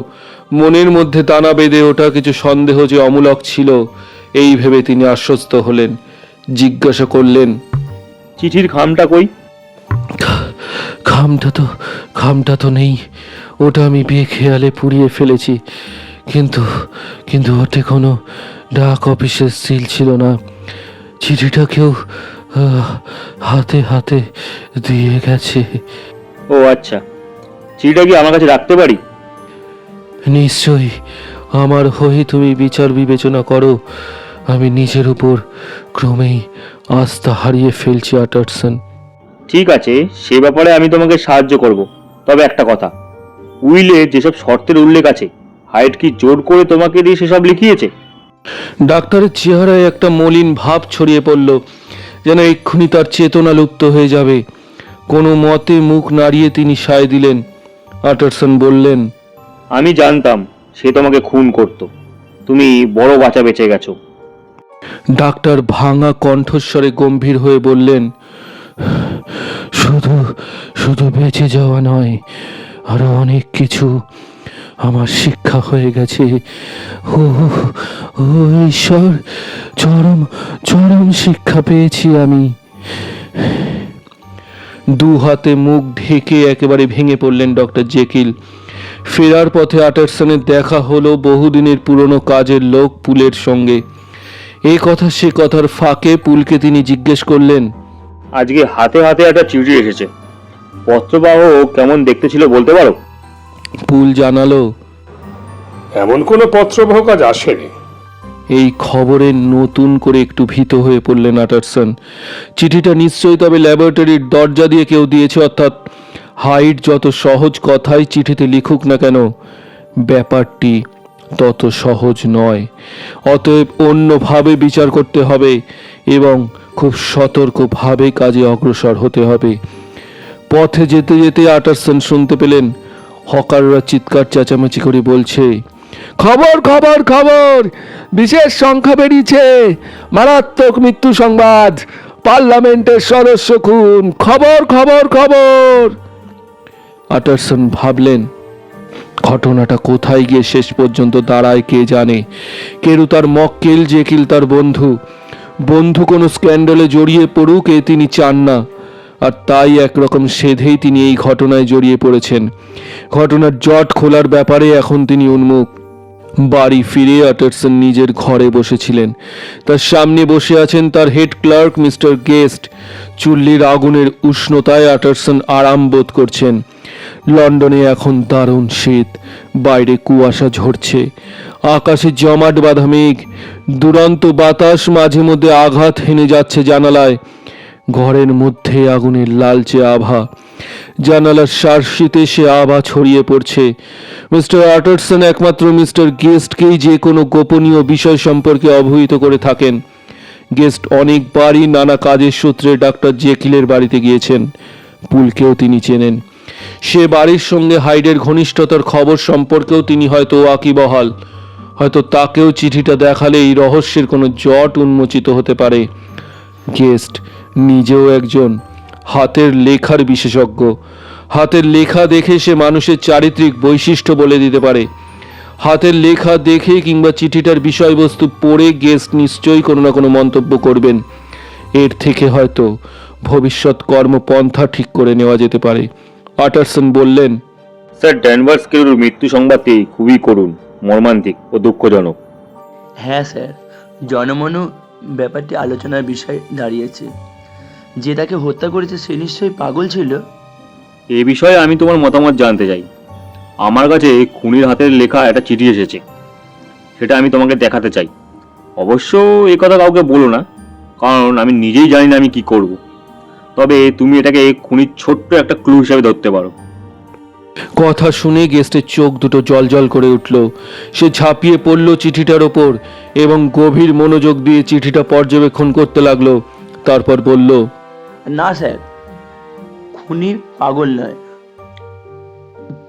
মনের মধ্যে দানা বেঁধে ওঠা কিছু সন্দেহ যে অমূলক ছিল, এই ভেবে তিনি আশ্বস্ত হলেন। জিজ্ঞাসা করলেন, চিঠির খামটা কই? খামটা তো নেই, ওটা আমি বেখেয়ালে পুড়িয়ে ফেলেছি। কিন্তু কিন্তু ওতে কোনো ডাক অফিসের সিল ছিল না। চিঠিটা কেউ হাতে হাতে দিয়ে গেছে। ও আচ্ছা, চিঠিটা কি আমার কাছে রাখতে পারি? নিশ্চয়ই, আমার হয়ে তুমি বিচার বিবেচনা করো। আমি নিজের উপর ক্রমেই আস্থা হারিয়ে ফেলছি আটারসন। ঠিক আছে, সে ব্যাপারে আমি তোমাকে সাহায্য করব। তবে একটা কথা, উইলে যেসব শর্তের উল্লেখ আছে, হাইড কি জোর করে তোমাকে দিয়ে সেসব লিখিয়েছে? ডাক্তারের চেহারায় একটা মলিন ভাব ছড়িয়ে পড়ল, যেন এক্ষুনি তার চেতনা লুপ্ত হয়ে যাবে। কোনো মতে মুখ নাড়িয়ে তিনি সায় দিলেন। আটারসন বললেন, আমি জানতাম সে তোমাকে খুন করত। তুমি বড় বাঁচা বেঁচে গেছো। ডাক্তার ভাঙা কণ্ঠস্বরে গম্ভীর হয়ে বললেন, শুধু শুধু বেঁচে যাওয়া নয়, আরো অনেক কিছু আমার শিক্ষা হয়ে গেছে। ও ও ঈশ্বর, চরম চরম শিক্ষা পেয়েছি আমি। দু হাতে মুখ ঢেকে একেবারে ভেঙে পড়লেন ডক্টর জেকিল। ফেরার পথে আটারসনের দেখা হলো বহুদিনের পুরনো কাজের লোক পুলের সঙ্গে। এই কথা সে কথার ফাঁকে পুলকে তিনি জিজ্ঞেস করলেন, আজকে হাতে হাতে একটা চিঠি এসেছে, পত্রবাহ কেমন দেখতে ছিল বলতে পারো? পুল জানালো, এমন কোনো পত্রবাহ কাজ আসেনি। এই খবরে নতুন করে একটু ভীত হয়ে পড়লেন আটারসন। চিঠিটা নিশ্চয়ই তবে ল্যাবরেটরির দরজা দিয়ে কেউ দিয়েছে, অর্থাৎ হাইড যত সহজ কথাই চিঠিতে লিখুক না কেন, ব্যাপারটি তত সহজ নয়। অতএব অন্যভাবে বিচার করতে হবে এবং খুব সতর্কভাবে কাজে অগ্রসর হতে হবে। পথে যেতে যেতে আটারসন শুনতে পেলেন হকাররা চিৎকার চেঁচামেচি করে বলছে, খবর খবর খবর, বিশেষ সংখ্যা বেরিয়েছে, মারাত্মক মৃত্যু সংবাদ, পার্লামেন্টের সদস্য খুন, খবর খবর খবর। আটারসন ভাবলেন, ঘটনাটা কোথায় গিয়ে শেষ পর্যন্ত দাঁড়ায় কে জানে। কেরু তার মক্কেল, জেকিল তার বন্ধু। বন্ধু কোনো স্ক্যান্ডালে জড়িয়ে পড়ুক এ তিনি চান না, আর তাই একরকম সেধেই তিনি এই ঘটনায় জড়িয়ে পড়েছেন। ঘটনার জট খোলার ব্যাপারে এখন তিনি উন্মুখ। বাড়ি ফিরে আটারসন নিজের ঘরে বসেছিলেন। তার সামনে বসে আছেন তার হেড ক্লার্ক মিস্টার গেস্ট। চুল্লির আগুনের উষ্ণতায় আটারসন আরাম বোধ করছেন। লন্ডনে এখন দারুণ শীত, বাইরে কুয়াশা ঝরছে, আকাশে জমাট বাঁধা মেঘ, দুরন্ত বাতাস মাঝে মধ্যে আঘাত হেনে যাচ্ছে জানালায়। ঘরের মধ্যে আগুনের লালচে আভা, জানালার শার্শিতে সে আভা ছড়িয়ে পড়ছে। মিস্টার আটারসন একমাত্র মিস্টার গেস্টকেই যে কোনো গোপনীয় বিষয় সম্পর্কে অবহিত করে থাকেন। গেস্ট অনেকবারই নানা কাজের সূত্রে ডাক্তার জেকিলের বাড়িতে গিয়েছেন। পুলকেও তিনি চেনেন। সে বাড়ির সঙ্গে হাইডের ঘনিষ্ঠতার খবর সম্পর্কেও তিনি হয়তো ওয়াকিবহাল। হয়তো তাকেও চিঠিটা দেখালে এই রহস্যের কোনো জট উন্মোচিত হতে পারে। গেস্ট নিজেও একজন হাতের লেখার বিশেষজ্ঞ। হাতের লেখা দেখে সে মানুষের চারিত্রিক বৈশিষ্ট্য বলে দিতে পারে। হাতের লেখা দেখে কিংবা চিঠিটার বিষয়বস্তু পড়ে গেস্ট নিশ্চয়ই কোনো না কোনো মন্তব্য করবেন। এর থেকে হয়তো ভবিষ্যৎ কর্মপন্থা ঠিক করে নেওয়া যেতে পারে। আটারসন বললেন, স্যার, ড্যানভার্স কেরুর মৃত্যু সংবাদটি খুবই করুণ, মর্মান্তিক ও দুঃখজনক। হ্যাঁ স্যার, জনমনও ব্যাপারটি আলোচনার বিষয় দাঁড়িয়েছে। যে তাকে হত্যা করেছে সে নিশ্চয়ই পাগল ছিল। এ বিষয়ে আমি তোমার মতামত জানতে চাই। আমার কাছে খুনির হাতের লেখা একটা চিঠি এসেছে, সেটা আমি তোমাকে দেখাতে চাই। অবশ্য এ কথা কাউকে বলো না, কারণ আমি নিজেই জানি না আমি কি করব। তবে তুমি এটাকে খুনির ছোট্ট একটা ক্লু হিসাবে ধরতে পারো। কথা শুনে গেস্টের চোখ দুটো জলজল করে উঠল। সে ঝাঁপিয়ে পড়ল চিঠিটার ওপর এবং গভীর মনোযোগ দিয়ে চিঠিটা পর্যবেক্ষণ করতে লাগলো। তারপর বলল, না স্যার, খুনি পাগল নয়,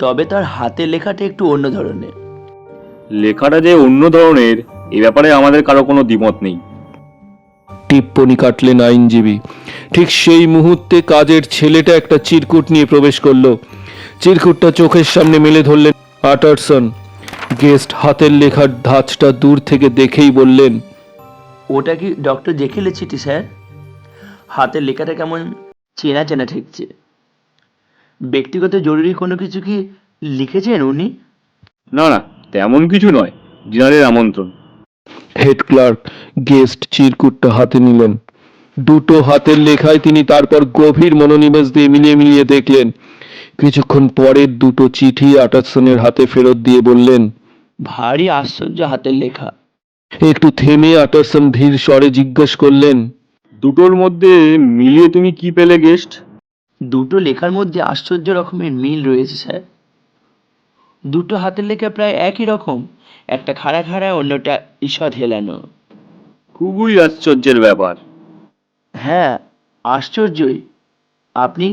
তবে তার হাতের লেখাটা একটু অন্য ধরনের। লেখাটা যে অন্য ধরনের এ ব্যাপারে আমাদের কারো কোনো দ্বিমত নেই। টিপ্পনি কাটলেন আইনজীবী। ঠিক সেই মুহূর্তে কাজের ছেলেটা একটা চিরকুট নিয়ে প্রবেশ করলো। চিরকুটটা চোখের সামনে মেলে ধরলেন আটারসন। গেস্ট হাতের লেখার ধাঁচটা দূর থেকে দেখেই বললেন, ওটা কি ডক্টর জেকিলের চিঠি স্যার? হাতের লেখাটা কেমন চেনা চেনা ঠেকছে। ব্যক্তিগত জরুরি কোনো কিছু কি লিখেছেন উনি? না না, তেমন কিছু নয়, ডিনারের আমন্ত্রণ। হেড ক্লার্ক গেস্ট চিরকুটটা হাতে নিলেন। দুটো হাতের লেখায় তিনি তারপর গভীর মনোনিবেশ দিয়ে মিলিয়ে মিলিয়ে দেখলেন। কিছুক্ষণ পরের দুটো চিঠি আটারসনের হাতে ফেরত দিয়ে বললেন, ভারী আশ্চর্য হাতের লেখা। একটু থেমে আটারসন ধীর স্বরে জিজ্ঞেস করলেন, দুটোর মধ্যে মিলিয়ে তুমি কি পেলে গেস্ট? দুটো লেখার মধ্যে আশ্চর্য রকমের মিল রয়েছে স্যার। দুটো হাতের লেখা প্রায় একই রকম, একটা খাড়া খাড়া, অন্যটা ঈষৎ হেলানো। খুবই আশ্চর্যের ব্যাপার। হ্যাঁ, আশ্চর্যই। আপনি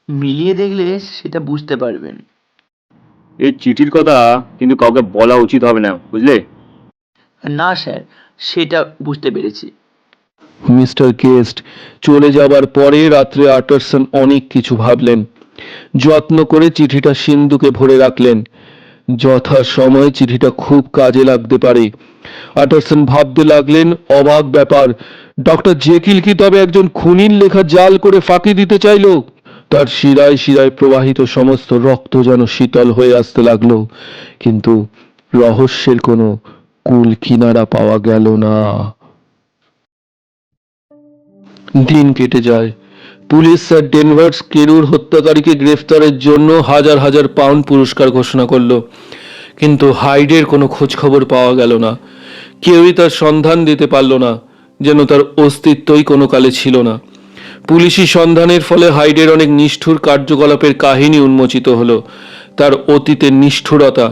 মিলিয়ে দেখলে সেটা বুঝতে পারবেন। এই চিঠির কথা কিন্তু কাউকে বলা উচিত হবে না, বুঝলে? না স্যার, সেটা বুঝতে পেরেছি। মিস্টার গেস্ট চলে যাবার পরে রাত্রে আটারসন অনেক কিছু ভাবলেন। যত্ন করে চিঠিটা সিন্ধুকে ভরে রাখলেন। যথা সময় চিঠিটা খুব কাজে লাগতে পারে। আটারসন ভাবতে লাগলেন, অবাক ব্যাপার, ডক্টর জেকিল কি তবে একজন খুনির লেখা জাল করে ফাঁকি দিতে চাইল? তার শিরায় শিরায় প্রবাহিত সমস্ত রক্ত যেন শীতল হয়ে আসতে লাগলো, কিন্তু রহস্যের কোনো কুল কিনারা পাওয়া গেল না। দিন কেটে যায়। পুলিশ স্যার ডেনভার্স কেরুর হত্যাকারীকে গ্রেফতারের জন্য হাজার হাজার পাউন্ড পুরস্কার ঘোষণা করলো, কিন্তু হাইডের কোনো খোঁজ খবর পাওয়া গেল না। কেউই তার সন্ধান দিতে পারল না, যেন তার অস্তিত্বই কোনো কালে ছিল না। পুলিশি সন্ধানের ফলে হাইডের অনেক নিষ্ঠুর কার্যকলাপের কাহিনী উন্মোচিত হলো। তার অতীতের নিষ্ঠুরতা,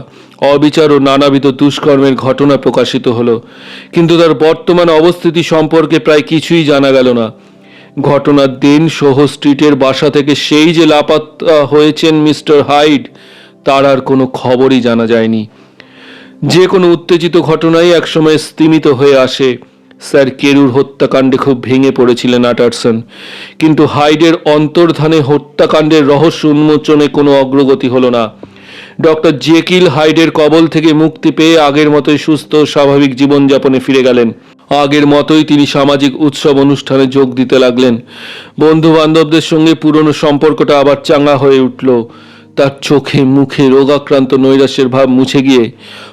অবিচার ও নানাবিধ দুষ্কর্মের ঘটনা প্রকাশিত হলো, কিন্তু তার বর্তমান অবস্থিতি সম্পর্কে প্রায় কিছুই জানা গেল না। ঘটনার দিন সোহো স্ট্রিটের বাসা থেকে সেই যে লাপাত্তা হয়েছেন মিস্টার হাইড, তার আর কোনো খবরই জানা যায়নি। যে কোনো উত্তেজিত ঘটনাই একসময় স্তিমিত হয়ে আসে। স্যার কেরুর হত্যাকাণ্ডে খুব ভেঙে পড়েছিলেন আটারসন, কিন্তু হাইডের অন্তর্ধানে হত্যাকাণ্ডের রহস্য উন্মোচনে কোনো অগ্রগতি হলো না। ডক্টর জেকিল হাইডের কবল থেকে মুক্তি পেয়ে আগের মতোই সুস্থ স্বাভাবিক জীবনযাপনে ফিরে গেলেন। আগের মতোই তিনি সামাজিক উৎসব অনুষ্ঠানে যোগ দিতে লাগলেন। বন্ধু বান্ধবদের সঙ্গে পুরনো সম্পর্কটা আবার চাঙ্গা হয়ে উঠল। তার চোখে মুখে রোগাক্রান্ত নৈরাশ্যের ভাব মুছে গিয়ে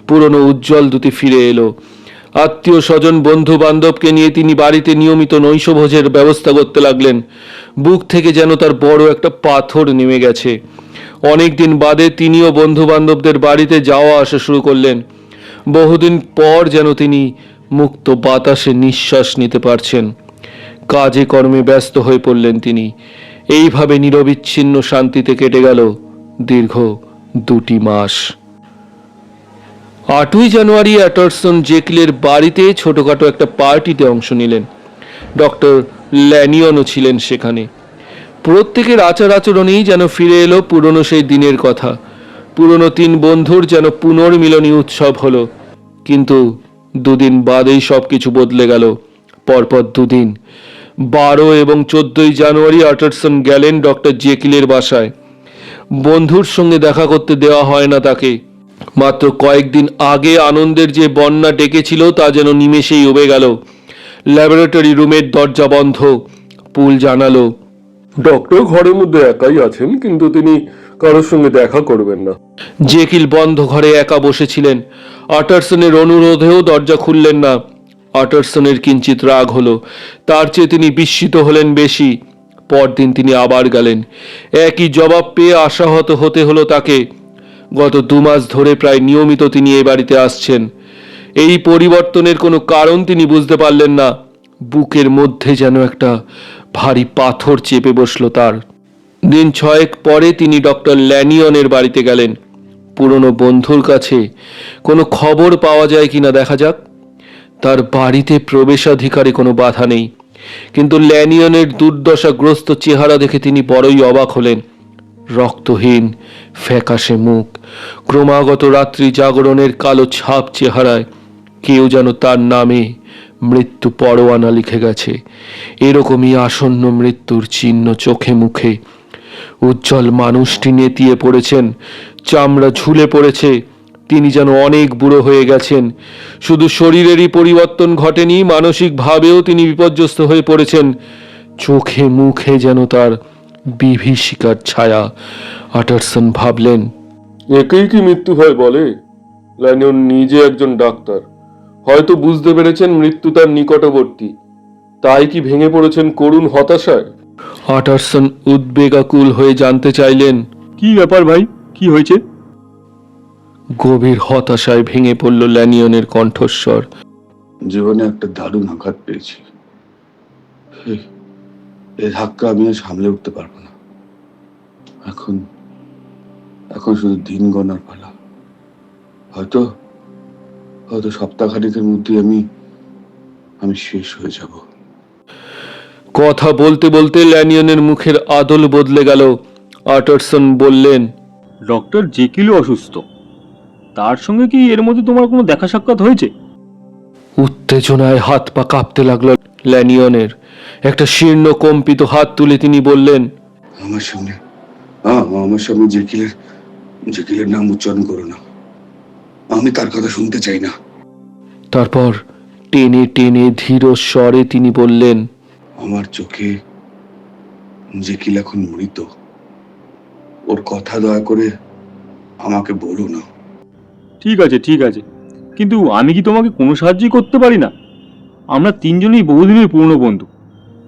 পুরনো উজ্জ্বল দুটি ফিরে এলো। আত্মীয় স্বজন বন্ধু বান্ধবকে নিয়ে তিনি বাড়িতে নিয়মিত নৈশভোজের ব্যবস্থা করতে লাগলেন। বুক থেকে যেন তার বড় একটা পাথর নেমে গেছে। অনেকদিন বাদে তিনিও বন্ধু বান্ধবদের বাড়িতে যাওয়া আসা শুরু করলেন। বহুদিন পর যেন তিনি মুক্ত বাতাসে নিঃশ্বাস নিতে পারছেন। কাজে কর্মে ব্যস্ত হয়ে পড়লেন তিনি। এইভাবে নিরবিচ্ছিন্ন শান্তিতে কেটে গেল দীর্ঘ 2 মাস। 8ই জানুয়ারি অ্যাটারসন জেকিলের বাড়িতে ছোটখাটো একটা পার্টিতে অংশ নিলেন। ডক্টর ল্যানিয়নও ছিলেন সেখানে। প্রত্যেকের আচার আচরণেই যেন ফিরে এলো পুরনো সেই দিনের কথা। পুরনো 3 বন্ধুর যেন পুনর্মিলনী উৎসব হলো, কিন্তু 2 দিন বাদেই সব কিছু বদলে গেল। পরপর 2 দিন 12 এবং 14ই জানুয়ারি আটারসন গেলেন ডক্টর জেকিলের বাসায়। বন্ধুর সঙ্গে দেখা করতে দেওয়া হয় না তাকে। মাত্র কয়েকদিন আগে আনন্দের যে বন্যা ডেকেছিল তা যেন নিমেষেই উবে গেল। ল্যাবরেটরি রুমের দরজা বন্ধ। পুল জানালো, ডক্টর ঘরের মধ্যে একাই আছেন, কিন্তু তিনি কারোর সঙ্গে দেখা করবেন না। জেকিল বন্ধ ঘরে একা বসেছিলেন। আটারসনের অনুরোধেও দরজা খুললেন না। আটারসনের কিঞ্চিত রাগ হলো, তার চেয়ে তিনি বিস্মিত হলেন বেশি। পরদিন তিনি আবার গেলেন। একই জবাব পেয়ে আশাহত হতে হলো তাকে। গত 2 মাস ধরে প্রায় নিয়মিত তিনি এই বাড়িতে আসছেন। এই পরিবর্তনের কোনো কারণ তিনি বুঝতে পারলেন না। বুকের মধ্যে যেন একটা ভারী পাথর চেপে বসলো তার। দিন 6 পরে তিনি ডক্টর ল্যানিয়নের বাড়িতে গেলেন। পুরনো বন্ধুর কাছে কোনো খবর পাওয়া যায় কিনা দেখা যাক। তার বাড়িতে প্রবেশাধিকারে কোনো বাধা নেই, কিন্তু ল্যানিয়নের দুর্দশাগ্রস্ত চেহারা দেখে তিনি বড়ই অবাক হলেন। রক্তহীন ফ্যাকাশে মুখ, ক্রমাগত রাত্রি জাগরণের কালো ছাপ চেহারায় কেউ যেন তার নামে মৃত্যু পরোয়ানা লিখে গেছে। এরকমই আসন্ন মৃত্যুর চিহ্ন চোখে মুখে। উজ্জ্বল মানুষটি নেতিয়ে পড়েছেন, চামড়া ঝুলে পড়েছে। তিনি যেন অনেক বুড়ো হয়ে গেছেন। শুধু শরীরেরই পরিবর্তন ঘটেনি, মানসিকভাবেও তিনি বিপর্যস্ত হয়ে পড়েছেন। চোখে মুখে যেন তার বিভীষিকার ছায়া। আটারসন ভাবলেন, একেই কি মৃত্যু ভয় বলে? ল্যানিয়ন নিজে একজন ডাক্তার, হয়তো বুঝতে পেরেছেন মৃত্যু তার নিকটবর্তী, তাই কি ভেঙে পড়েছেন করুণ হতাশায়? আটারসন উদ্বেগাকুল হয়ে জানতে চাইলেন, কি ব্যাপার ভাই, কি হয়েছে? গভীর হতাশায় ভেঙে পড়ল ল্যানিয়নের কণ্ঠস্বর। জীবনে একটা দারুণ আঘাত পেয়েছি। এই ধাক্কা আমি আর সামলে উঠতে পারবো না। এখন এখন শুধু দিন গণার পালা। হয়তো হয়তো সপ্তাহখানেকের মধ্যে আমি শেষ হয়ে যাব। কথা বলতে বলতে ল্যানিয়নের মুখের আদল বদলে গেল। আটারসন বললেন, ডক্টর জেকিলও অসুস্থ, তার সঙ্গে কি এর মধ্যে তোমার কোনো দেখা সাক্ষাৎ হয়েছে? উত্তেজনায় হাত পা কাঁপতে লাগলো ল্যানিয়নের। একটা শীর্ণ কম্পিত হাত তুলে তিনি বললেন, আমার সামনে জেকিলের নাম উচ্চারণ করো না। আমি তার কথা শুনতে চাই না। তারপর টেনে টেনে ধীর স্বরে তিনি বললেন, আমার চোখে জেকিল এখন মৃত। ওর কথা দয়া করে আমাকে বলো না। ঠিক আছে, ঠিক আছে, কিন্তু আমি কি তোমাকে কোনো সাহায্যই করতে পারি না? আমরা তিনজনই বহুদিনের পুরনো বন্ধু,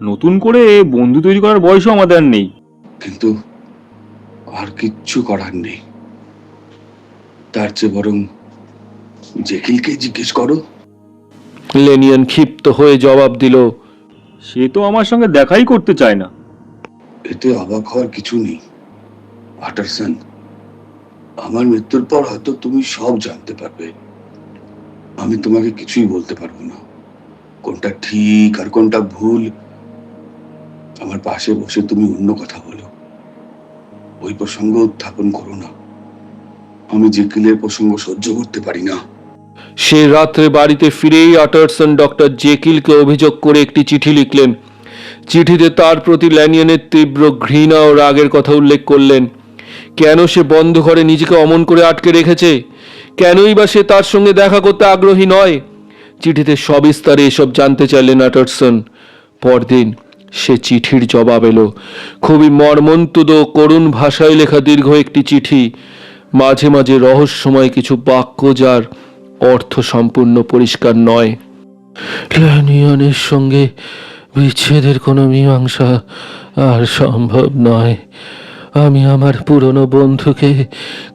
নতুন করে বন্ধু তৈরি করার বয়সও আমাদের আর নেই। কিন্তু আর কিচ্ছু করার নেই। তার চেয়ে বরং জেকিলকে জিজ্ঞেস করো। ল্যানিয়ন ক্ষিপ্ত হয়ে জবাব দিল, সে তো আমার সঙ্গে দেখাই করতে চায় না। এতে অবাক হওয়ার কিছু নেই আটারসন। আমার মৃত্যুর পর হয়তো তুমি সব জানতে পারবে। আমি তোমাকে কিছুই বলতে পারবো না, কোনটা ঠিক আর কোনটা ভুল। আমার পাশে বসে তুমি অন্য কথা বলো, ওই প্রসঙ্গ উত্থাপন করো না। আমি জেকিলের প্রসঙ্গ সহ্য করতে পারি না। সে রাত্রে বাড়িতে ফিরেই আটারসন ডক্টর জেকিলকে অভিযোগ করে একটি চিঠি লিখলেন। চিঠিতে তার প্রতি ল্যানিয়নের তীব্র ঘৃণা ও রাগের কথা উল্লেখ করলেন। কেন সে বন্ধ ঘরে নিজেকে অমন করে আটকে রেখেছে? কেনই বা সে তার সঙ্গে দেখা করতে আগ্রহী নয়? চিঠিতে সবিস্তারে এসব জানতে চাইলেন আটারসন। পরদিন সে চিঠির জবাব এলো। খুবই মর্মন্তুদ ও করুণ ভাষায় লেখা দীর্ঘ একটি চিঠি, মাঝে মাঝে রহস্যময় কিছু বাক্য যার অর্থ সম্পূর্ণ পরিষ্কার নয়। ল্যানিয়নের সঙ্গে বিচ্ছেদের কোনো মীমাংসা আর সম্ভব নয়। আমি আমার পুরনো বন্ধুকে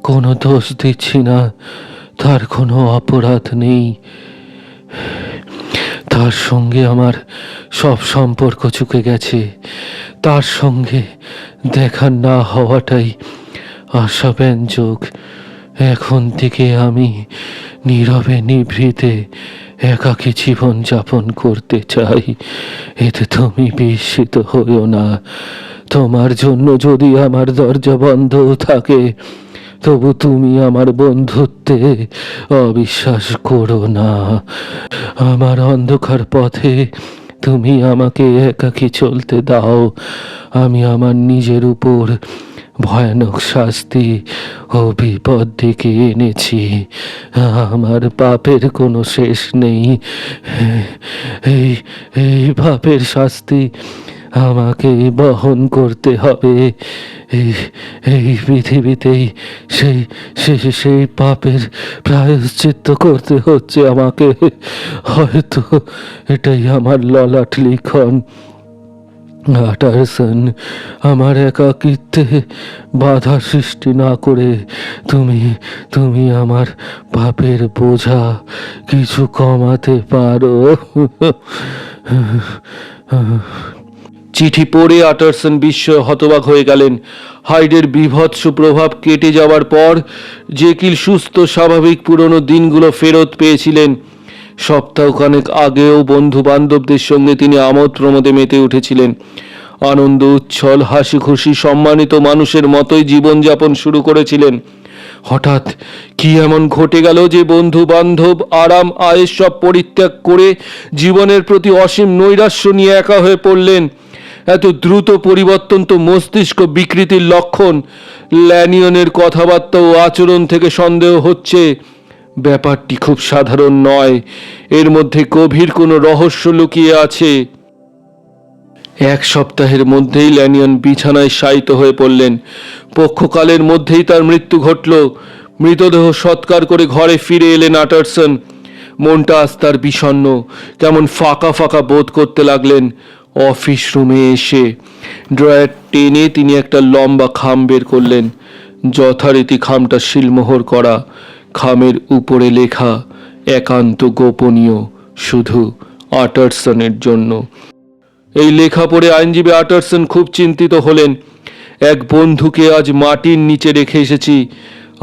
কোনো দোষ দিচ্ছি না, তার কোনো অপরাধ নেই। তার সঙ্গে আমার সব সম্পর্ক চুকে গেছে। তার সঙ্গে দেখা না হওয়াটাই আশাব্যঞ্জক। এখন থেকে আমি নীরবে নিভৃতে একাকী জীবন যাপন করতে চাই। এতে তুমি বিস্মিত হইও না। তোমার জন্য যদি আমার দরজা বন্ধ থাকে, তবু তুমি আমার বন্ধুত্বে অবিশ্বাস করো না। আমার অন্ধকার পথে তুমি আমাকে একাকী চলতে দাও। আমি আমার নিজের উপর ভয়ানক শাস্তি ও বিপদ ডেকে এনেছি। আমার পাপের কোনো শেষ নেই। এই এই পাপের শাস্তি আমাকে বহন করতে হবে। এই এই পৃথিবীতেই সেই পাপের প্রায়শ্চিত্ত করতে হচ্ছে আমাকে। হয়তো এটাই আমার ললাট লিখন। আটারসন, আমার একাকিত্বে বাধা সৃষ্টি না করে তুমি আমার পাপের বোঝা কিছু কমাতে পারো। চিঠি পড়ে আটারসন বিস্ময়ে হতবাক হয়ে গেলেন। হাইডের বীভৎস প্রভাব কেটে যাওয়ার পর জেকিল সুস্থ স্বাভাবিক পুরনো দিনগুলো ফেরত পেয়েছিলেন। সপ্তাহখানেক আগেও বন্ধু বান্ধবদের সঙ্গে তিনি আমোদ প্রমোদে মেতে উঠেছিলেন। আনন্দ উচ্ছল হাসি খুশি সম্মানিত মানুষের মতোই জীবনযাপন শুরু করেছিলেন। হঠাৎ কি এমন ঘটে গেল যে বন্ধু বান্ধব আরাম আয়েস সব পরিত্যাগ করে জীবনের প্রতি অসীম নৈরাশ্য নিয়ে একা হয়ে পড়লেন। এত দ্রুত পরিবর্তন তো মস্তিষ্ক বিকৃতির লক্ষণ। ল্যানিয়নের কথাবার্তা ও আচরণ থেকে সন্দেহ হচ্ছে ব্যাপারটি খুব সাধারণ নয়, এর মধ্যে গভীর কোনো রহস্য লুকিয়ে আছে। এক সপ্তাহের মধ্যেই ল্যানিয়ন বিছানায় শায়িত হয়ে পড়লেন। পক্ষকালের মধ্যেই তার মৃত্যু ঘটল। মৃতদেহ সৎকার করে ঘরে ফিরে এলেন আটারসন। মনটা আজ তার বিষণ্ণ, কেমন ফাঁকা ফাঁকা বোধ করতে লাগলেন। অফিস রুমে এসে ড্রয়ার টেনে তিনি একটা লম্বা খাম বের করলেন। যথারীতি খামটা সিলমোহর করা, খামের উপরে লেখা একান্ত গোপনীয়, শুধু আটারসনের জন্য। এই লেখা পড়ে আইনজীবী আটারসন খুব চিন্তিত হলেন। এক বন্ধুকে আজ মাটির নিচে রেখে এসেছি,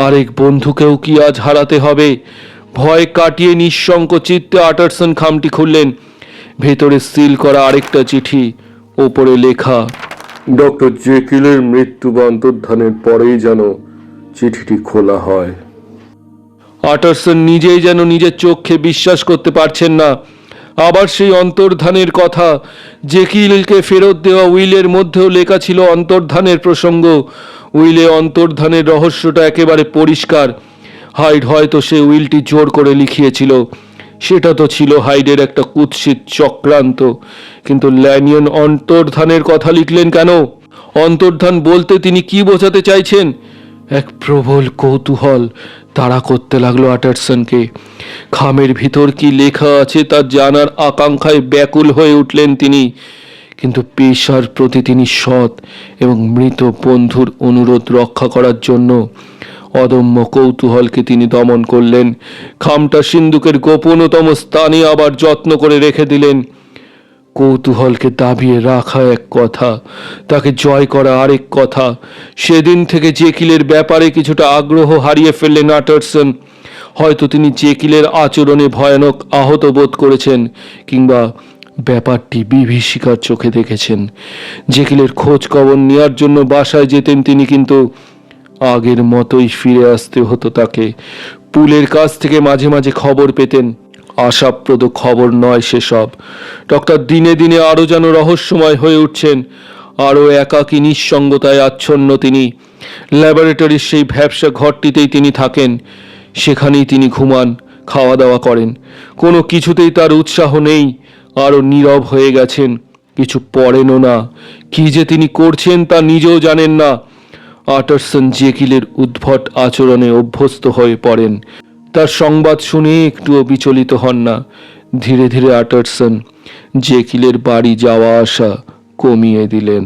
আরেক বন্ধুকেও কি আজ হারাতে হবে? ভয় কাটিয়ে নিঃশঙ্ক চিত্তে আটারসন খামটি খুললেন। ভেতরে সিল করা আরেকটা চিঠি, ওপরে লেখা, ডক্টর জেকিলের মৃত্যু বা অন্তর্ধানের পরেই যেন চিঠিটি খোলা হয়। আটারসন নিজেই যেন নিজের চোখে বিশ্বাস করতে পারছেন না। আবার সেই অন্তর্ধানের কথা, জেকিলকে ফেরত দেওয়া উইলের মধ্যেও লেখা ছিল অন্তর্ধানের প্রসঙ্গ। উইলে অন্তর্ধানের রহস্যটা একেবারে পরিষ্কার। হাইড হয়তো সে উইলটি জোর করে লিখিয়েছিল। সেটা তো ছিল হাইডের একটা কুৎসিত চক্রান্ত। কিন্তু ল্যানিয়ন অন্তর্ধানের কথা লিখলেন কেন? অন্তর্ধান বলতে তিনি কি বোঝাতে চাইছেন? এক প্রবল কৌতূহল তাড়া করতে লাগলো আটারসনকে। খামের ভিতর কি লেখা আছে তা জানার আকাঙ্ক্ষায় ব্যাকুল হয়ে উঠলেন তিনি। কিন্তু পেশার প্রতি তিনি সৎ এবং মৃত বন্ধুর অনুরোধ রক্ষা করার জন্য অদম্য কৌতূহলকে তিনি দমন করলেন। খামটা সিন্দুকের গোপনতম স্থানে আবার যত্ন করে রেখে দিলেন। কৌতূহলকে দাবিয়ে রাখা এক কথা, তাকে জয় করা আরেক কথা। সেদিন থেকে জেকিলের ব্যাপারে কিছুটা আগ্রহ হারিয়ে ফেললেন আটারসন। হয়তো তিনি জেকিলের আচরণে ভয়ানক আহত বোধ করেছেন, কিংবা ব্যাপারটি বিভীষিকার চোখে দেখেছেন। জেকিলের খোঁজ খবর নেওয়ার জন্য বাসায় যেতেন তিনি, কিন্তু আগের মতোই ফিরে আসতে হতো তাকে। পুলের কাছ থেকে মাঝে মাঝে খবর পেতেন, আশাপ্রদ খবর নয় সেসব। ডক্টর দিনে দিনে আরও যেন রহস্যময় হয়ে উঠছেন। আরও একাকী নিঃসঙ্গতায় আচ্ছন্ন তিনি। ল্যাবরেটরির সেই ভ্যাবসা ঘরটিতেই তিনি থাকেন, সেখানেই তিনি ঘুমান, খাওয়া দাওয়া করেন। কোনো কিছুতেই তার উৎসাহ নেই। আরও নীরব হয়ে গেছেন, কিছু পড়েনও না। কি যে তিনি করছেন তা নিজেও জানেন না। আটারসন জেকিলের উদ্ভট আচরণে অভ্যস্ত হয়ে পড়েন। তার সংবাদ শুনে একটুও বিচলিত হন না। ধীরে ধীরে আটারসন জেকিলের বাড়ি যাওয়া আসা কমিয়ে দিলেন।